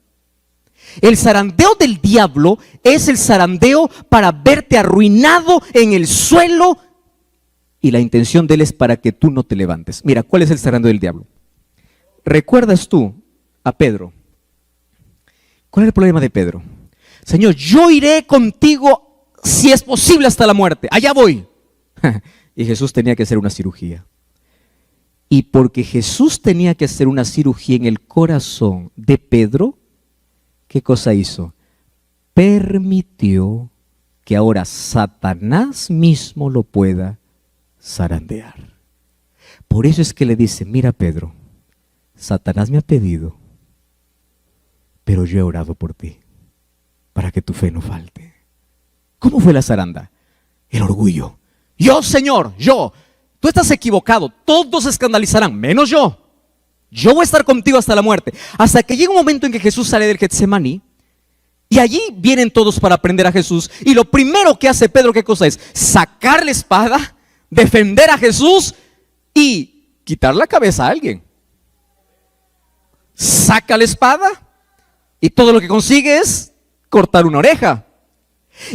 Speaker 1: El zarandeo del diablo es el zarandeo para verte arruinado en el suelo, y la intención de él es para que tú no te levantes. Mira, ¿cuál es el zarandeo del diablo? ¿Recuerdas tú a Pedro? ¿Cuál es el problema de Pedro? Señor, yo iré contigo si es posible hasta la muerte, allá voy. Y Jesús tenía que hacer una cirugía. Y porque Jesús tenía que hacer una cirugía en el corazón de Pedro, ¿qué cosa hizo? Permitió que ahora Satanás mismo lo pueda zarandear. Por eso es que le dice, mira Pedro, Satanás me ha pedido, pero yo he orado por ti, para que tu fe no falte. ¿Cómo fue la zaranda? El orgullo. Yo, Señor, yo. Tú estás equivocado, todos se escandalizarán, menos yo. Yo voy a estar contigo hasta la muerte. Hasta que llega un momento en que Jesús sale del Getsemaní, y allí vienen todos para prender a Jesús. Y lo primero que hace Pedro, ¿qué cosa es? Sacar la espada, defender a Jesús y quitar la cabeza a alguien. Saca la espada y todo lo que consigue es cortar una oreja.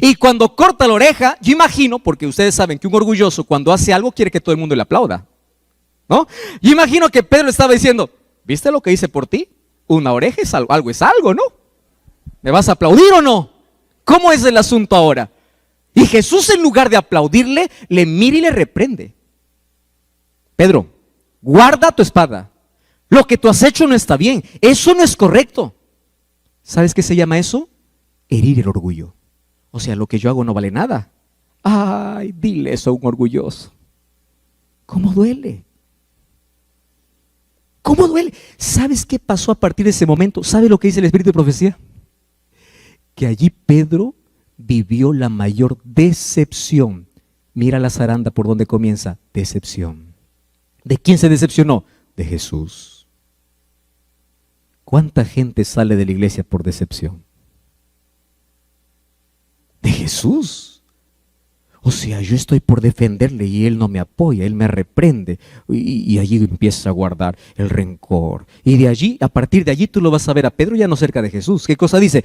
Speaker 1: Y cuando corta la oreja, yo imagino, porque ustedes saben que un orgulloso cuando hace algo quiere que todo el mundo le aplauda, ¿no? Yo imagino que Pedro estaba diciendo, ¿viste lo que hice por ti? Una oreja es algo, ¿no? ¿Me vas a aplaudir o no? ¿Cómo es el asunto ahora? Y Jesús, en lugar de aplaudirle, le mira y le reprende. Pedro, guarda tu espada. Lo que tú has hecho no está bien. Eso no es correcto. ¿Sabes qué se llama eso? Herir el orgullo. O sea, lo que yo hago no vale nada. Ay, dile eso a un orgulloso. ¿Cómo duele? ¿Cómo duele? ¿Sabes qué pasó a partir de ese momento? ¿Sabe lo que dice el Espíritu de Profecía? Que allí Pedro vivió la mayor decepción. Mira la zaranda por donde comienza. Decepción. ¿De quién se decepcionó? De Jesús. ¿Cuánta gente sale de la iglesia por decepción? De Jesús. O sea, yo estoy por defenderle y él no me apoya, él me reprende, y allí empieza a guardar el rencor. Y de allí, a partir de allí tú lo vas a ver a Pedro ya no cerca de Jesús. ¿Qué cosa dice?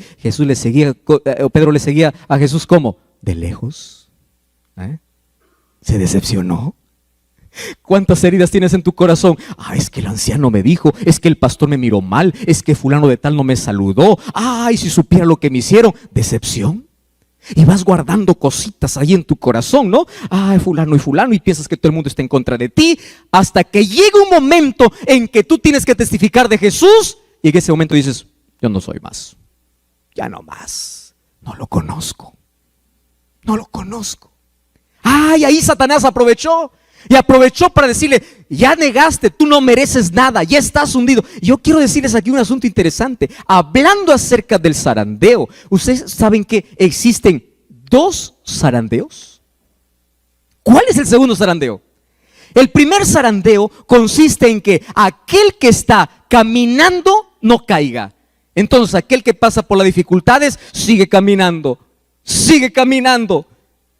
Speaker 1: Pedro le seguía a Jesús ¿cómo? De lejos. Se decepcionó. ¿Cuántas heridas tienes en tu corazón? Es que el anciano me dijo, es que el pastor me miró mal, es que fulano de tal no me saludó. Si supiera lo que me hicieron. Decepción. Y vas guardando cositas ahí en tu corazón, ¿no? Fulano y fulano, y piensas que todo el mundo está en contra de ti, hasta que llega un momento en que tú tienes que testificar de Jesús y en ese momento dices, yo no soy más, ya no más, no lo conozco, no lo conozco. Ay, ahí Satanás aprovechó. Y aprovechó para decirle, ya negaste, tú no mereces nada, ya estás hundido. Yo quiero decirles aquí un asunto interesante. Hablando acerca del zarandeo, ¿ustedes saben que existen 2 zarandeos? ¿Cuál es el segundo zarandeo? El primer zarandeo consiste en que aquel que está caminando no caiga. Entonces aquel que pasa por las dificultades sigue caminando,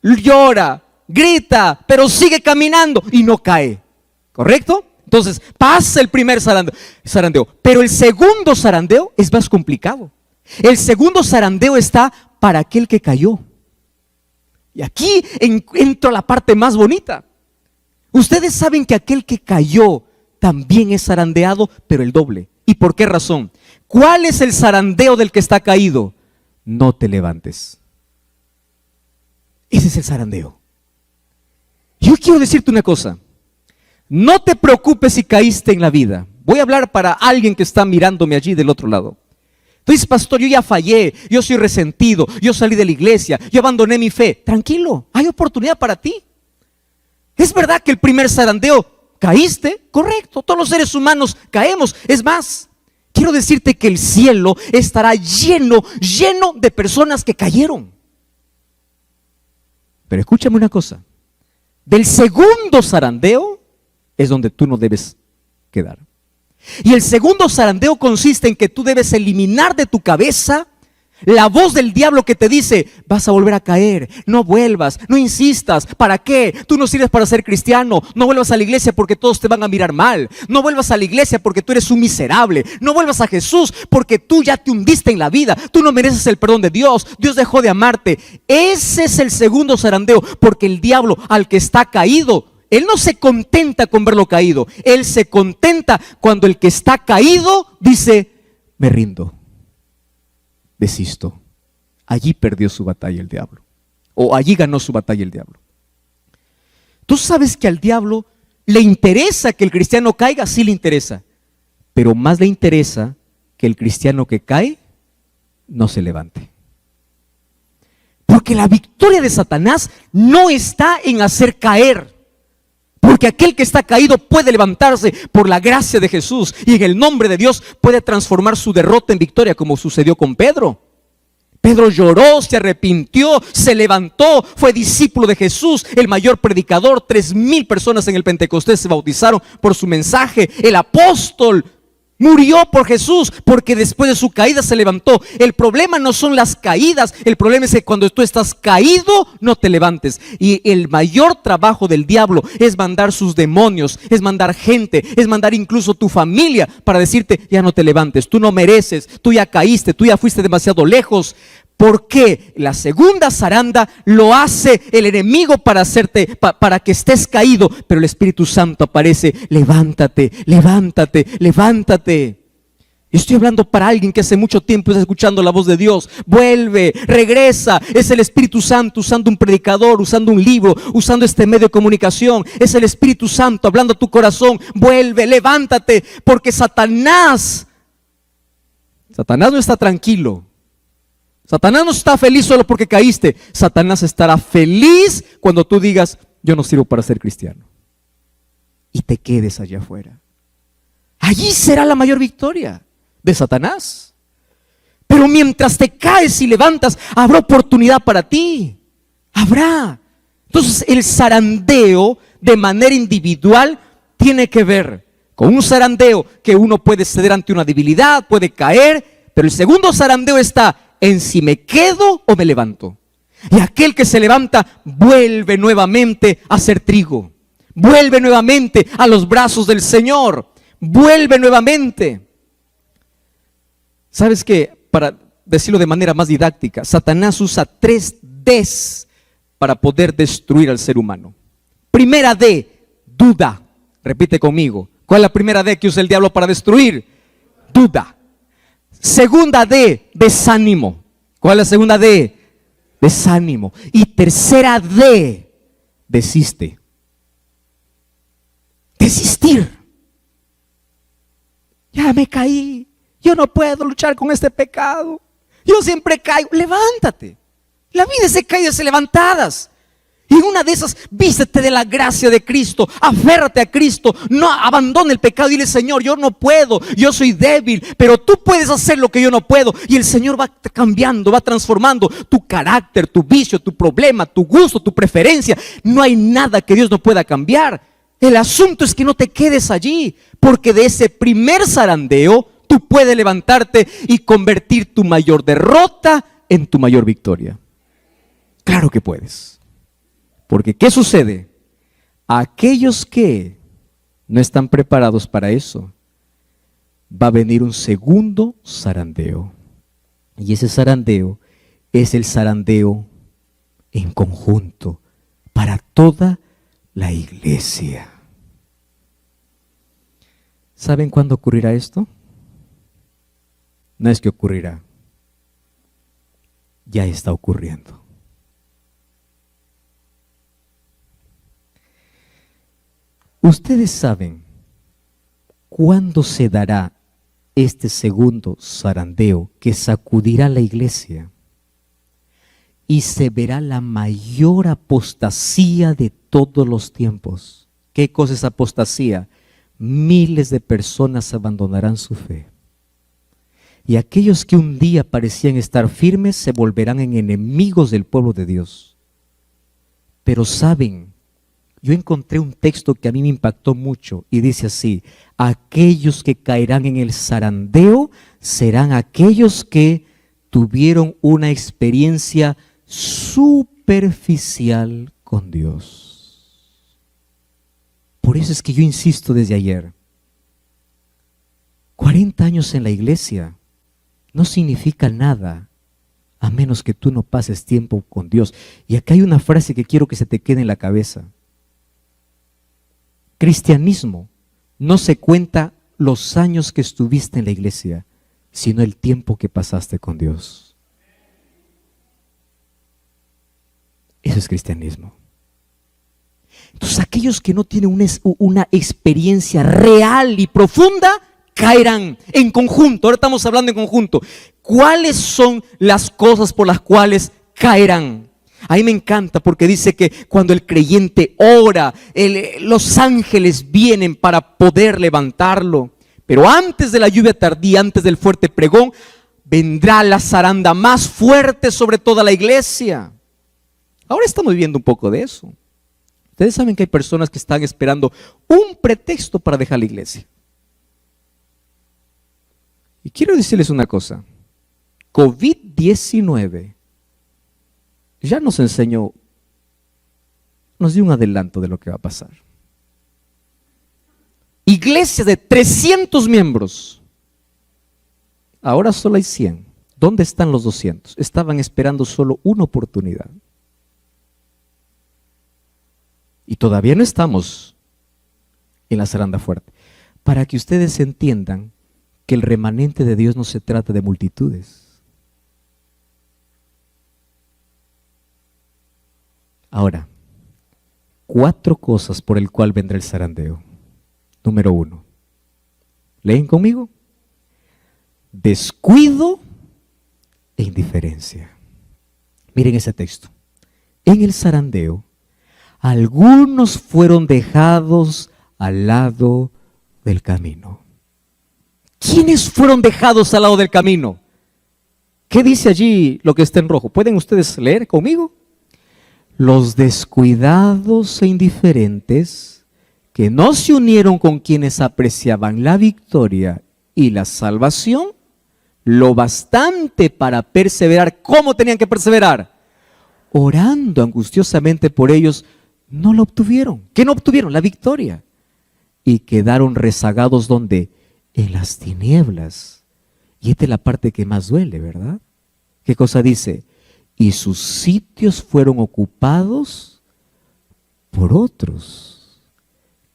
Speaker 1: llora, grita, pero sigue caminando y no cae. ¿Correcto? Entonces pasa el primer zarandeo. Pero el segundo zarandeo es más complicado. El segundo zarandeo está para aquel que cayó. Y aquí entra la parte más bonita. Ustedes saben que aquel que cayó también es zarandeado, pero el doble. ¿Y por qué razón? ¿Cuál es el zarandeo del que está caído? No te levantes. Ese es el zarandeo. Yo quiero decirte una cosa. No te preocupes si caíste en la vida. Voy a hablar para alguien que está mirándome allí del otro lado. Tú dices, pastor, yo ya fallé, yo soy resentido, yo salí de la iglesia, yo abandoné mi fe. Tranquilo, hay oportunidad para ti. Es verdad que el primer zarandeo caíste, correcto, todos los seres humanos caemos. Es más, quiero decirte que el cielo estará lleno de personas que cayeron. Pero escúchame una cosa. Del segundo zarandeo es donde tú no debes quedar. Y el segundo zarandeo consiste en que tú debes eliminar de tu cabeza la voz del diablo que te dice, vas a volver a caer, no vuelvas, no insistas, ¿para qué? Tú no sirves para ser cristiano, no vuelvas a la iglesia porque todos te van a mirar mal, no vuelvas a la iglesia porque tú eres un miserable, no vuelvas a Jesús porque tú ya te hundiste en la vida, tú no mereces el perdón de Dios, Dios dejó de amarte. Ese es el segundo zarandeo, porque el diablo al que está caído, él no se contenta con verlo caído, él se contenta cuando el que está caído dice, me rindo. Desisto. Allí perdió su batalla el diablo. O allí ganó su batalla el diablo. Tú sabes que al diablo le interesa que el cristiano caiga, sí le interesa. Pero más le interesa que el cristiano que cae no se levante. Porque la victoria de Satanás no está en hacer caer. Porque aquel que está caído puede levantarse por la gracia de Jesús y en el nombre de Dios puede transformar su derrota en victoria, como sucedió con Pedro. Pedro lloró, se arrepintió, se levantó, fue discípulo de Jesús, el mayor predicador. 3,000 personas en el Pentecostés se bautizaron por su mensaje. El apóstol murió por Jesús porque después de su caída se levantó. El problema no son las caídas, el problema es que cuando tú estás caído no te levantes. Y el mayor trabajo del diablo es mandar sus demonios, es mandar gente, es mandar incluso tu familia para decirte, ya no te levantes, tú no mereces, tú ya caíste, tú ya fuiste demasiado lejos. ¿Por qué? La segunda zaranda lo hace el enemigo para hacerte, para que estés caído, pero el Espíritu Santo aparece, levántate, levántate, levántate. Estoy hablando para alguien que hace mucho tiempo está escuchando la voz de Dios. Vuelve, regresa. Es el Espíritu Santo usando un predicador, usando un libro, usando este medio de comunicación. Es el Espíritu Santo hablando a tu corazón. Vuelve, levántate, porque Satanás no está tranquilo. Satanás no está feliz solo porque caíste. Satanás estará feliz cuando tú digas, yo no sirvo para ser cristiano, y te quedes allá afuera. Allí será la mayor victoria de Satanás. Pero mientras te caes y levantas, habrá oportunidad para ti. Habrá. Entonces el zarandeo de manera individual tiene que ver con un zarandeo que uno puede ceder ante una debilidad, puede caer, pero el segundo zarandeo está en si me quedo o me levanto. Y aquel que se levanta vuelve nuevamente a ser trigo, vuelve nuevamente a los brazos del Señor, vuelve nuevamente. ¿Sabes qué? Para decirlo de manera más didáctica, Satanás usa 3 Ds para poder destruir al ser humano. Primera D, duda. Repite conmigo. ¿Cuál es la primera D que usa el diablo para destruir? Duda. Segunda D, desánimo. ¿Cuál es la segunda D? Desánimo. Y tercera D, desiste. Desistir. Ya me caí, Yo no puedo luchar con este pecado. Yo siempre caigo. Levántate. La vida es de caídas y levantadas. Y en una de esas, vístete de la gracia de Cristo, aférrate a Cristo, no abandone el pecado y dile: Señor, yo no puedo, yo soy débil, pero tú puedes hacer lo que yo no puedo. Y el Señor va cambiando, va transformando tu carácter, tu vicio, tu problema, tu gusto, tu preferencia. No hay nada que Dios no pueda cambiar. El asunto es que no te quedes allí, porque de ese primer zarandeo tú puedes levantarte y convertir tu mayor derrota en tu mayor victoria. Claro que puedes. Porque ¿qué sucede? A aquellos que no están preparados para eso, va a venir un segundo zarandeo. Y ese zarandeo es el zarandeo en conjunto para toda la iglesia. ¿Saben cuándo ocurrirá esto? No es que ocurrirá, ya está ocurriendo. ¿Ustedes saben cuándo se dará este segundo zarandeo que sacudirá la iglesia? Y se verá la mayor apostasía de todos los tiempos. ¿Qué cosa es apostasía? Miles de personas abandonarán su fe. Y aquellos que un día parecían estar firmes se volverán en enemigos del pueblo de Dios. Pero saben, yo encontré un texto que a mí me impactó mucho y dice así: aquellos que caerán en el zarandeo serán aquellos que tuvieron una experiencia superficial con Dios. Por eso es que yo insisto desde ayer, 40 años en la iglesia no significa nada a menos que tú no pases tiempo con Dios. Y acá hay una frase que quiero que se te quede en la cabeza. Cristianismo no se cuenta los años que estuviste en la iglesia, sino el tiempo que pasaste con Dios. Eso es cristianismo. Entonces, aquellos que no tienen una experiencia real y profunda, caerán en conjunto. Ahora estamos hablando en conjunto. ¿Cuáles son las cosas por las cuales caerán? A mí me encanta porque dice que cuando el creyente ora, los ángeles vienen para poder levantarlo. Pero antes de la lluvia tardía, antes del fuerte pregón, vendrá la zaranda más fuerte sobre toda la iglesia. Ahora estamos viviendo un poco de eso. Ustedes saben que hay personas que están esperando un pretexto para dejar la iglesia. Y quiero decirles una cosa. COVID-19 ya nos enseñó, nos dio un adelanto de lo que va a pasar. Iglesias de 300 miembros, ahora solo hay 100. ¿Dónde están los 200? Estaban esperando solo una oportunidad. Y todavía no estamos en la zaranda fuerte. Para que ustedes entiendan que el remanente de Dios no se trata de multitudes. Ahora, 4 cosas por el cual vendrá el zarandeo. Número 1. ¿Leen conmigo? Descuido e indiferencia. Miren ese texto. En el zarandeo, algunos fueron dejados al lado del camino. ¿Quiénes fueron dejados al lado del camino? ¿Qué dice allí lo que está en rojo? ¿Pueden ustedes leer conmigo? Los descuidados e indiferentes que no se unieron con quienes apreciaban la victoria y la salvación, lo bastante para perseverar. ¿Cómo tenían que perseverar? Orando angustiosamente por ellos, no lo obtuvieron. ¿Qué no obtuvieron? La victoria. Y quedaron rezagados, ¿dónde? En las tinieblas. Y esta es la parte que más duele, ¿verdad? ¿Qué cosa dice? Y sus sitios fueron ocupados por otros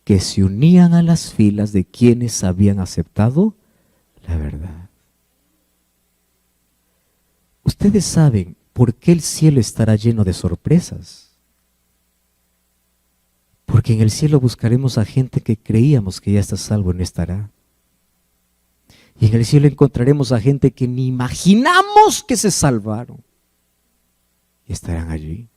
Speaker 1: que se unían a las filas de quienes habían aceptado la verdad. Ustedes saben por qué el cielo estará lleno de sorpresas. Porque en el cielo buscaremos a gente que creíamos que ya está salvo y no estará. Y en el cielo encontraremos a gente que ni imaginamos que se salvaron. Y estarán allí.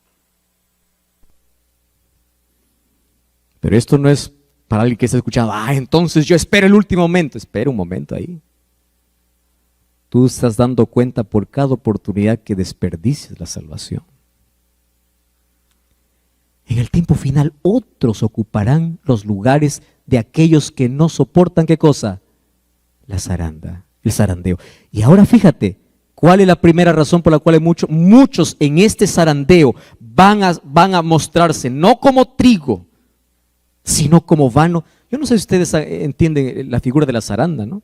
Speaker 1: Pero esto no es para alguien que está escuchando, entonces yo espero el último momento. Espera un momento ahí. Tú estás dando cuenta por cada oportunidad que desperdicies la salvación. En el tiempo final, otros ocuparán los lugares de aquellos que no soportan, ¿qué cosa? La zaranda, el zarandeo. Y ahora fíjate, ¿cuál es la primera razón por la cual muchos en este zarandeo van a mostrarse no como trigo, sino como vano? Yo no sé si ustedes entienden la figura de la zaranda, ¿no?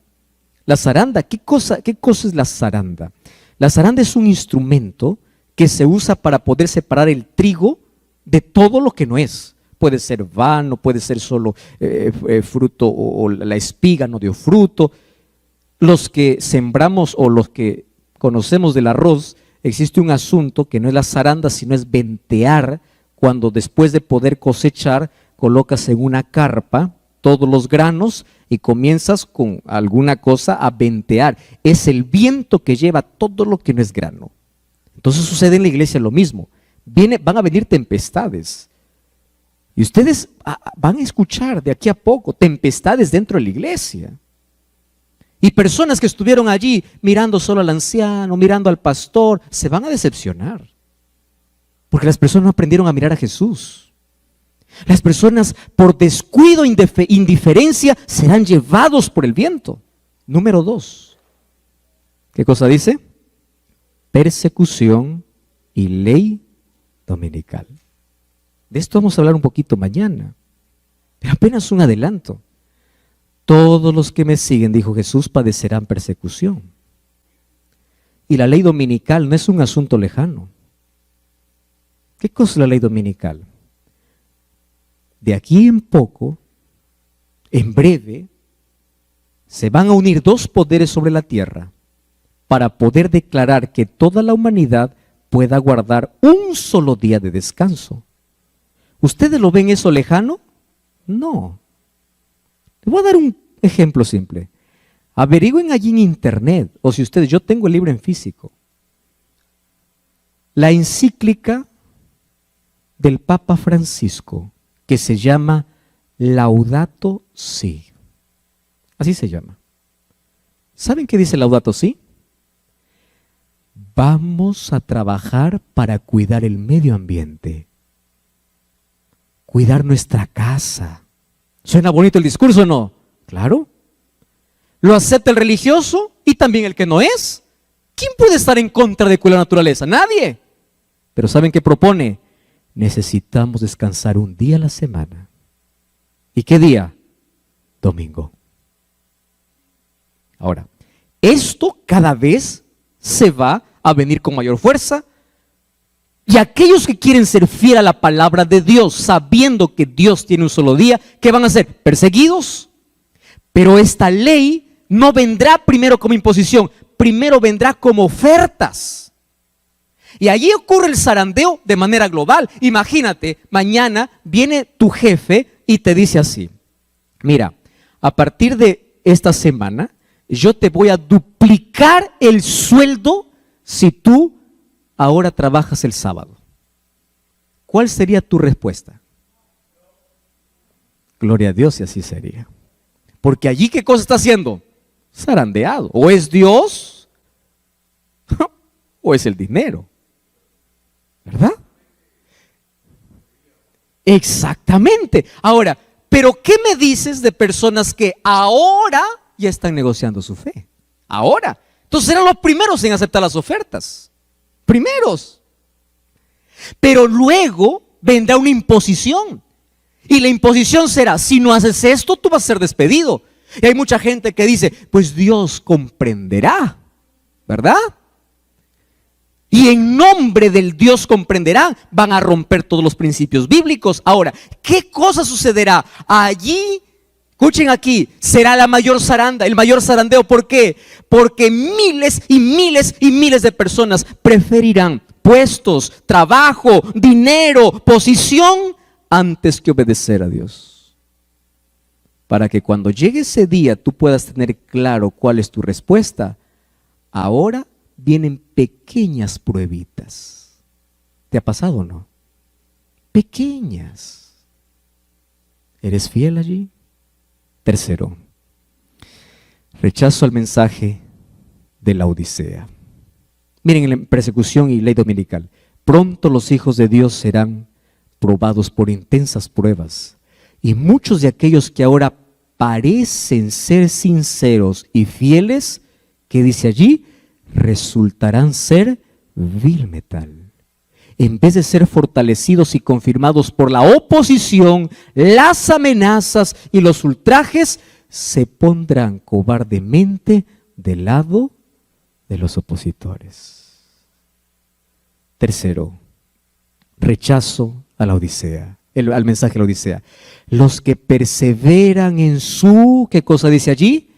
Speaker 1: La zaranda, ¿qué cosa es la zaranda? La zaranda es un instrumento que se usa para poder separar el trigo de todo lo que no es. Puede ser vano, puede ser solo fruto o la espiga no dio fruto. Los que sembramos o los que conocemos del arroz, existe un asunto que no es la zaranda, sino es ventear, cuando después de poder cosechar, colocas en una carpa todos los granos y comienzas con alguna cosa a ventear. Es el viento que lleva todo lo que no es grano. Entonces sucede en la iglesia lo mismo. Van a venir tempestades. Y ustedes van a escuchar de aquí a poco tempestades dentro de la iglesia. Y personas que estuvieron allí mirando solo al anciano, mirando al pastor, se van a decepcionar. Porque las personas no aprendieron a mirar a Jesús. Las personas por descuido, indiferencia, serán llevados por el viento. Número 2. ¿Qué cosa dice? Persecución y ley dominical. De esto vamos a hablar un poquito mañana, pero apenas un adelanto. Todos los que me siguen, dijo Jesús, padecerán persecución. Y la ley dominical no es un asunto lejano. ¿Qué cosa es la ley dominical? De aquí en poco, en breve, se van a unir dos poderes sobre la tierra para poder declarar que toda la humanidad pueda guardar un solo día de descanso. ¿Ustedes lo ven eso lejano? No. Les voy a dar un ejemplo simple. Averigüen allí en internet, o si ustedes, yo tengo el libro en físico, la encíclica del Papa Francisco, que se llama Laudato Si. Así se llama. ¿Saben qué dice Laudato Si? Vamos a trabajar para cuidar el medio ambiente, cuidar nuestra casa. ¿Suena bonito el discurso o no? Claro. Lo acepta el religioso y también el que no es. ¿Quién puede estar en contra de cuidar la naturaleza? Nadie. Pero ¿saben qué propone? Necesitamos descansar un día a la semana. ¿Y qué día? Domingo. Ahora, esto cada vez se va a venir con mayor fuerza. Y aquellos que quieren ser fieles a la palabra de Dios, sabiendo que Dios tiene un solo día, ¿qué van a hacer? Perseguidos. Pero esta ley no vendrá primero como imposición, primero vendrá como ofertas. Y allí ocurre el zarandeo de manera global. Imagínate, mañana viene tu jefe y te dice así: mira, a partir de esta semana, yo te voy a duplicar el sueldo si tú ahora trabajas el sábado. ¿Cuál sería tu respuesta? Gloria a Dios, y así sería. Porque allí, ¿qué cosa está haciendo? Zarandeado. O es Dios o es el dinero. ¿Verdad? Exactamente. Ahora, ¿pero qué me dices de personas que ahora ya están negociando su fe? Ahora. Entonces eran los primeros en aceptar las ofertas. Primeros. Pero luego vendrá una imposición. Y la imposición será: si no haces esto, tú vas a ser despedido. Y hay mucha gente que dice: pues Dios comprenderá, ¿verdad? Y en nombre del Dios comprenderá, van a romper todos los principios bíblicos. Ahora, ¿qué cosa sucederá? Allí, escuchen aquí, será la mayor zaranda, el mayor zarandeo. ¿Por qué? Porque miles y miles y miles de personas preferirán puestos, trabajo, dinero, posición, antes que obedecer a Dios. para que cuando llegue ese día tú puedas tener claro cuál es tu respuesta. Ahora vienen pequeñas pruebitas. ¿Te ha pasado o no? Pequeñas. ¿Eres fiel allí? Tercero, rechazo al mensaje de la Odisea. Miren, en la persecución y ley dominical, pronto los hijos de Dios serán probados por intensas pruebas, y muchos de aquellos que ahora parecen ser sinceros y fieles, que dice allí, resultarán ser vil metal. En vez de ser fortalecidos y confirmados por la oposición, las amenazas y los ultrajes, se pondrán cobardemente del lado de los opositores. Tercero, rechazo a la Odisea, al mensaje de la Odisea. Los que perseveran en su, ¿qué cosa dice allí?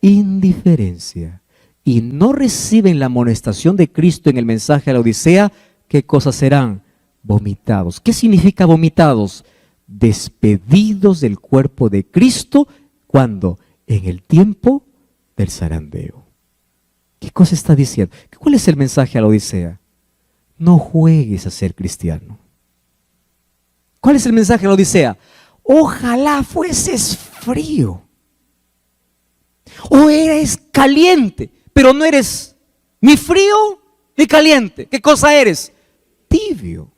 Speaker 1: Indiferencia. Y no reciben la amonestación de Cristo en el mensaje de la Odisea, ¿qué cosas serán? Vomitados. ¿Qué significa vomitados? Despedidos del cuerpo de Cristo, ¿cuándo? En el tiempo del zarandeo. ¿Qué cosa está diciendo? ¿Cuál es el mensaje a la Odisea? No juegues a ser cristiano. ¿Cuál es el mensaje a la Odisea? Ojalá fueses frío. O eres caliente, pero no eres ni frío ni caliente. ¿Qué cosa eres? Tibio.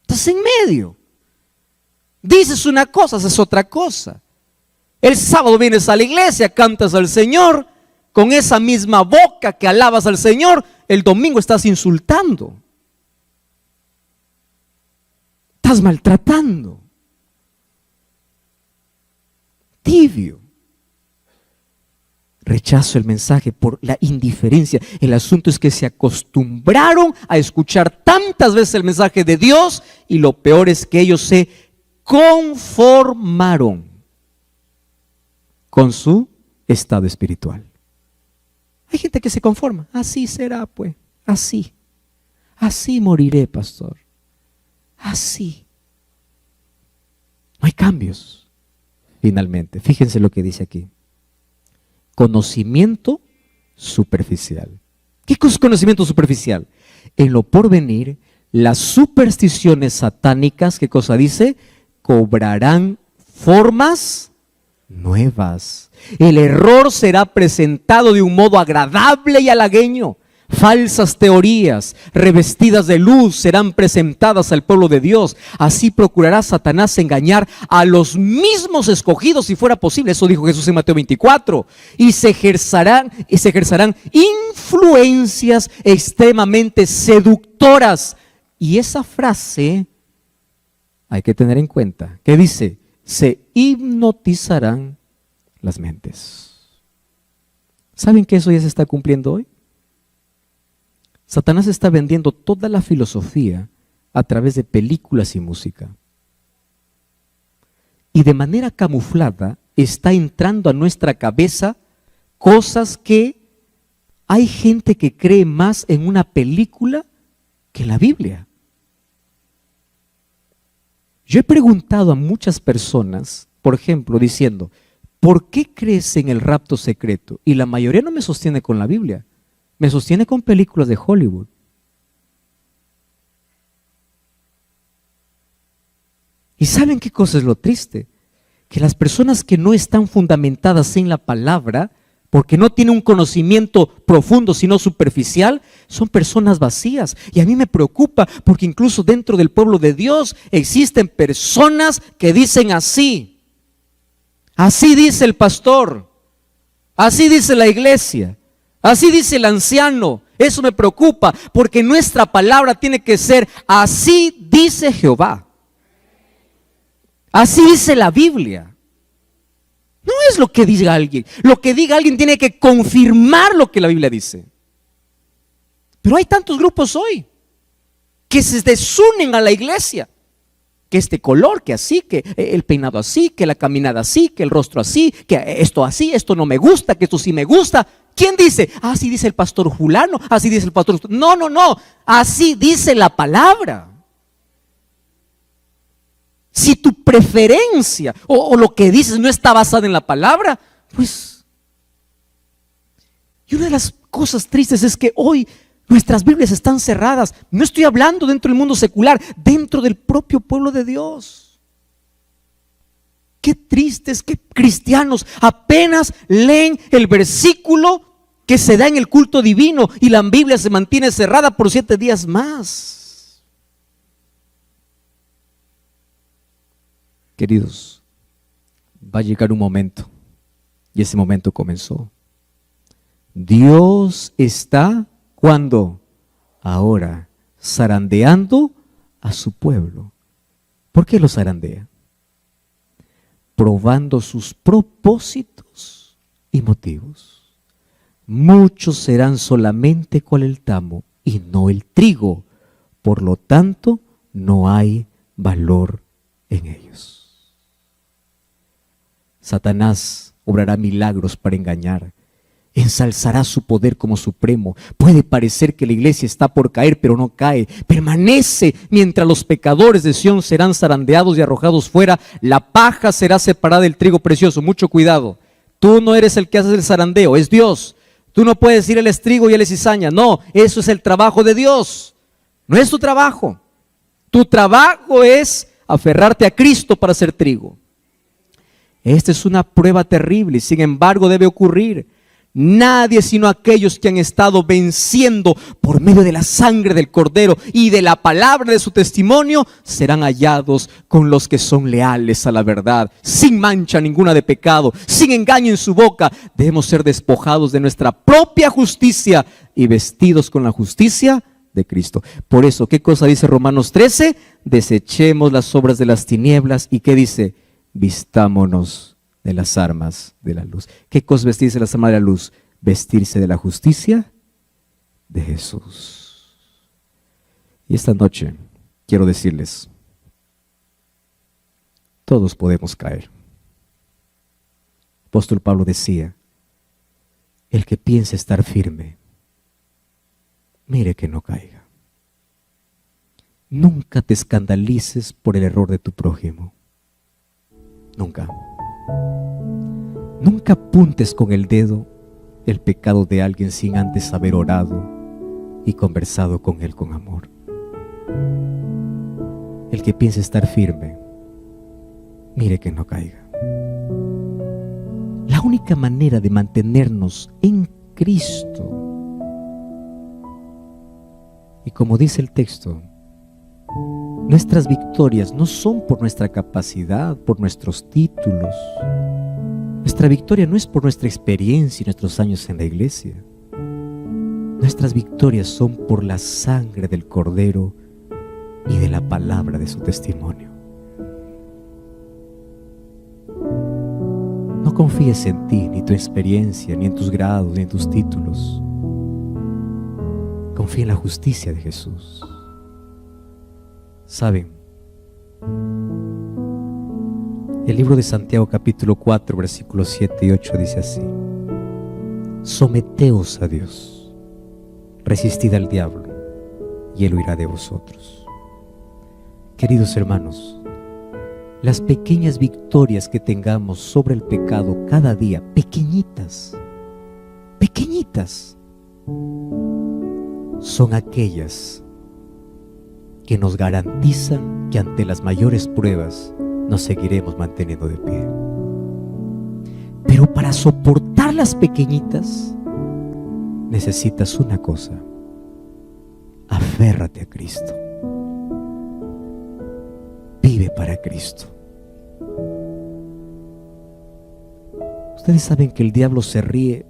Speaker 1: Estás en medio. Dices una cosa, haces otra cosa. El sábado vienes a la iglesia, cantas al Señor, con esa misma boca que alabas al Señor, el domingo estás insultando. Estás maltratando. Tibio. Rechazo el mensaje por la indiferencia. El asunto es que se acostumbraron a escuchar tantas veces el mensaje de Dios y lo peor es que ellos se conformaron con su estado espiritual. Hay gente que se conforma. Así será, pues. Así. Así moriré, pastor. Así. No hay cambios. Finalmente, fíjense lo que dice aquí. Conocimiento superficial. ¿Qué es conocimiento superficial? En lo porvenir, las supersticiones satánicas, ¿qué cosa dice? Cobrarán formas nuevas. El error será presentado de un modo agradable y halagueño. Falsas teorías revestidas de luz serán presentadas al pueblo de Dios. Así procurará Satanás engañar a los mismos escogidos si fuera posible. Eso dijo Jesús en Mateo 24. Y se ejercerán influencias extremadamente seductoras. Y esa frase hay que tener en cuenta. ¿Qué dice? Se hipnotizarán las mentes. ¿Saben que eso ya se está cumpliendo hoy? Satanás está vendiendo toda la filosofía a través de películas y música. Y de manera camuflada está entrando a nuestra cabeza cosas que hay gente que cree más en una película que en la Biblia. Yo he preguntado a muchas personas, por ejemplo, diciendo, ¿por qué crees en el rapto secreto? Y la mayoría no me sostiene con la Biblia. Me sostiene con películas de Hollywood. ¿Y saben qué cosa es lo triste? Que las personas que no están fundamentadas en la palabra, porque no tienen un conocimiento profundo, sino superficial, son personas vacías. Y a mí me preocupa porque incluso dentro del pueblo de Dios existen personas que dicen así. Así dice el pastor. Así dice la iglesia. Así dice el anciano. Eso me preocupa porque nuestra palabra tiene que ser así dice Jehová. Así dice la Biblia. No es lo que diga alguien. Lo que diga alguien tiene que confirmar lo que la Biblia dice. Pero hay tantos grupos hoy que se desunen a la iglesia. Que este color, que así, que el peinado así, que la caminada así, que el rostro así, que esto así, esto no me gusta, que esto sí me gusta. ¿Quién dice? Así dice el pastor fulano, así dice el pastor. No. Así dice la palabra. Si tu preferencia o lo que dices no está basada en la palabra, pues... Y una de las cosas tristes es que hoy nuestras Biblias están cerradas. No estoy hablando dentro del mundo secular, dentro del propio pueblo de Dios. Qué tristes que cristianos apenas leen el versículo que se da en el culto divino y la Biblia se mantiene cerrada por 7 días más. Queridos, va a llegar un momento, y ese momento comenzó. Dios está, ¿cuándo? Ahora, zarandeando a su pueblo. ¿Por qué lo zarandea? Probando sus propósitos y motivos. Muchos serán solamente cual el tamo y no el trigo, por lo tanto no hay valor en ellos. Satanás obrará milagros para engañar, ensalzará su poder como supremo. Puede parecer que la iglesia está por caer, pero no cae, permanece. Mientras los pecadores de Sión serán zarandeados y arrojados fuera, la paja será separada del trigo precioso. Mucho cuidado, tú no eres el que hace el zarandeo, es Dios. Tú no puedes decir él es trigo y él es cizaña. No, eso es el trabajo de Dios, no es tu trabajo. Tu trabajo es aferrarte a Cristo para ser trigo. Esta es una prueba terrible y sin embargo debe ocurrir. Nadie sino aquellos que han estado venciendo por medio de la sangre del Cordero y de la palabra de su testimonio serán hallados con los que son leales a la verdad, sin mancha ninguna de pecado, sin engaño en su boca. Debemos ser despojados de nuestra propia justicia y vestidos con la justicia de Cristo. Por eso, ¿qué cosa dice Romanos 13? Desechemos las obras de las tinieblas. ¿Y qué dice? Vistámonos de las armas de la luz. ¿Qué cosa vestirse de las armas de la luz? Vestirse de la justicia de Jesús. Y esta noche quiero decirles, todos podemos caer. El apóstol Pablo decía, el que piense estar firme, mire que no caiga. Nunca te escandalices por el error de tu prójimo. Nunca. Nunca apuntes con el dedo el pecado de alguien sin antes haber orado y conversado con él con amor. El que piense estar firme, mire que no caiga. La única manera de mantenernos en Cristo, y como dice el texto, nuestras victorias no son por nuestra capacidad, por nuestros títulos. Nuestra victoria no es por nuestra experiencia y nuestros años en la iglesia. Nuestras victorias son por la sangre del Cordero y de la palabra de su testimonio. No confíes en ti, ni tu experiencia, ni en tus grados, ni en tus títulos. Confía en la justicia de Jesús. ¿Saben? El libro de Santiago capítulo 4 versículos 7 y 8 dice así: someteos a Dios, resistid al diablo y él huirá de vosotros. Queridos hermanos, las pequeñas victorias que tengamos sobre el pecado cada día, pequeñitas, son aquellas que nos garantizan que ante las mayores pruebas nos seguiremos manteniendo de pie. Pero para soportar las pequeñitas necesitas una cosa: aférrate a Cristo. Vive para Cristo. Ustedes saben que el diablo se ríe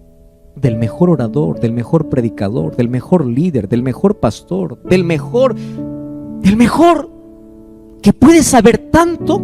Speaker 1: del mejor orador, del mejor predicador, del mejor líder, del mejor pastor, del mejor que puede saber tanto.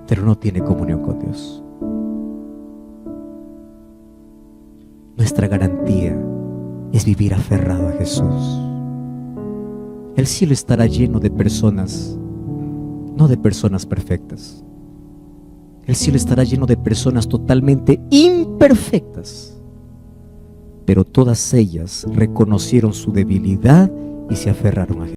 Speaker 1: pero no tiene comunión con Dios. Nuestra garantía es vivir aferrado a Jesús. El cielo estará lleno de personas, no de personas perfectas. El cielo estará lleno de personas totalmente imperfectas, pero todas ellas reconocieron su debilidad y se aferraron a Jesús.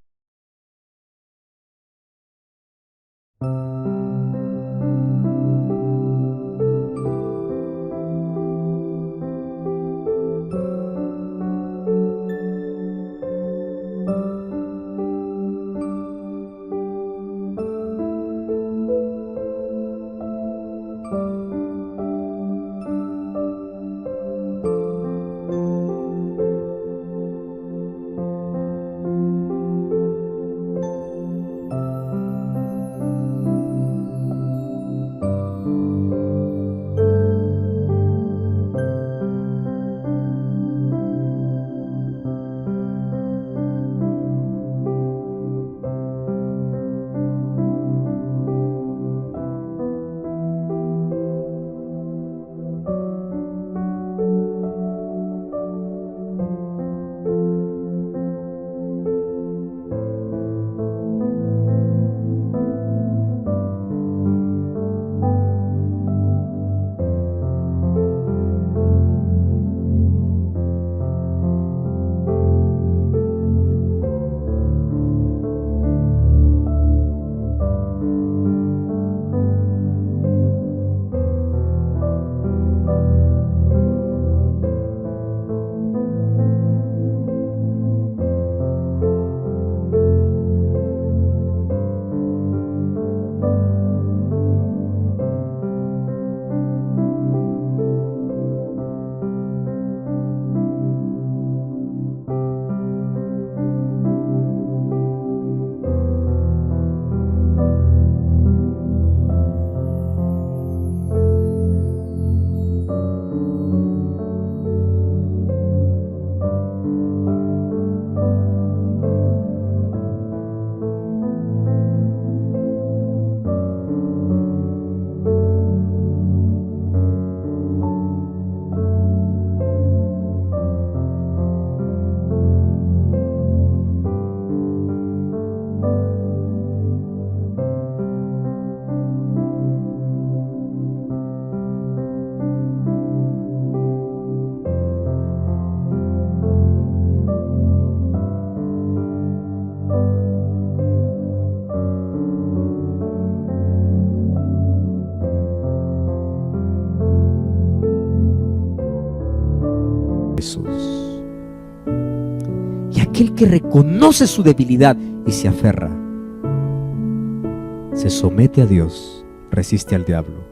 Speaker 1: Jesús. Y aquel que reconoce su debilidad y se aferra, se somete a Dios, resiste al diablo.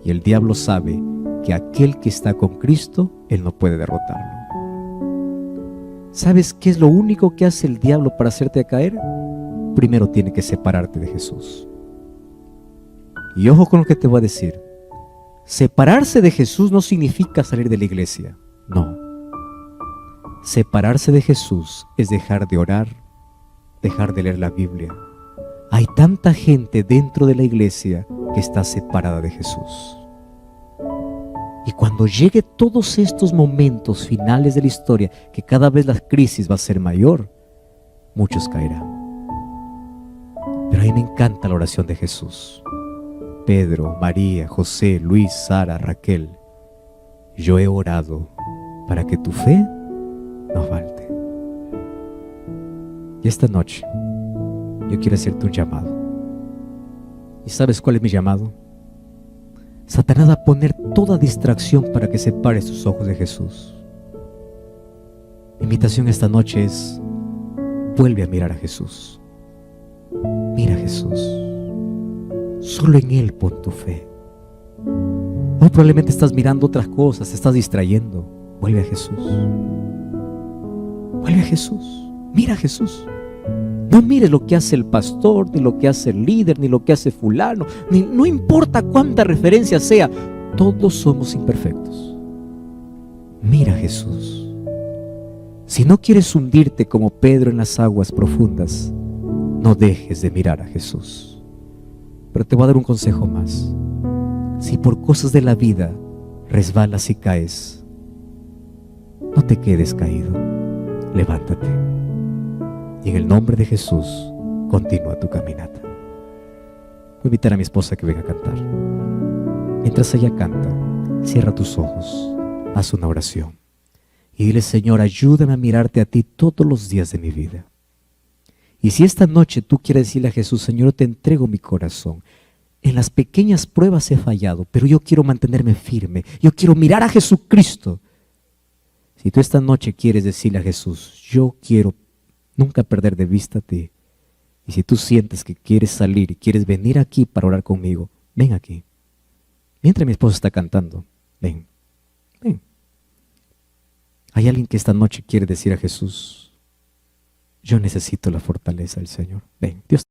Speaker 1: Y el diablo sabe que aquel que está con Cristo, él no puede derrotarlo. ¿Sabes qué es lo único que hace el diablo para hacerte caer? Primero tiene que separarte de Jesús. Y ojo con lo que te voy a decir. Separarse de Jesús no significa salir de la iglesia. No. Separarse de Jesús es dejar de orar, dejar de leer la Biblia. Hay tanta gente dentro de la iglesia que está separada de Jesús. Y cuando llegue todos estos momentos finales de la historia, que cada vez la crisis va a ser mayor, muchos caerán. Pero a mí me encanta la oración de Jesús. Pedro, María, José, Luis, Sara, Raquel, yo he orado para que tu fe no falte. Y esta noche yo quiero hacerte un llamado. ¿Y sabes cuál es mi llamado? Satanás va a poner toda distracción para que separes tus ojos de Jesús. Mi invitación esta noche es: vuelve a mirar a Jesús. Mira a Jesús. Solo en Él pon tu fe. Hoy probablemente estás mirando otras cosas, te estás distrayendo. Vuelve a Jesús. Vuelve a Jesús. Mira a Jesús. No mires lo que hace el pastor, ni lo que hace el líder, ni lo que hace fulano, no importa cuánta referencia sea, todos somos imperfectos. Mira a Jesús. Si no quieres hundirte como Pedro en las aguas profundas, no dejes de mirar a Jesús. pero te voy a dar un consejo más. Si por cosas de la vida resbalas y caes, no te quedes caído, levántate y en el nombre de Jesús continúa tu caminata. Voy a invitar a mi esposa que venga a cantar. Mientras ella canta, cierra tus ojos, haz una oración y dile: Señor, ayúdame a mirarte a ti todos los días de mi vida. Y si esta noche tú quieres decirle a Jesús: Señor, te entrego mi corazón, en las pequeñas pruebas he fallado, pero yo quiero mantenerme firme, yo quiero mirar a Jesucristo. Si tú esta noche quieres decirle a Jesús: yo quiero nunca perder de vista a ti, y si tú sientes que quieres salir y quieres venir aquí para orar conmigo, ven aquí. Mientras mi esposa está cantando, ven, ven. Hay alguien que esta noche quiere decir a Jesús: yo necesito la fortaleza del Señor. Ven, Dios.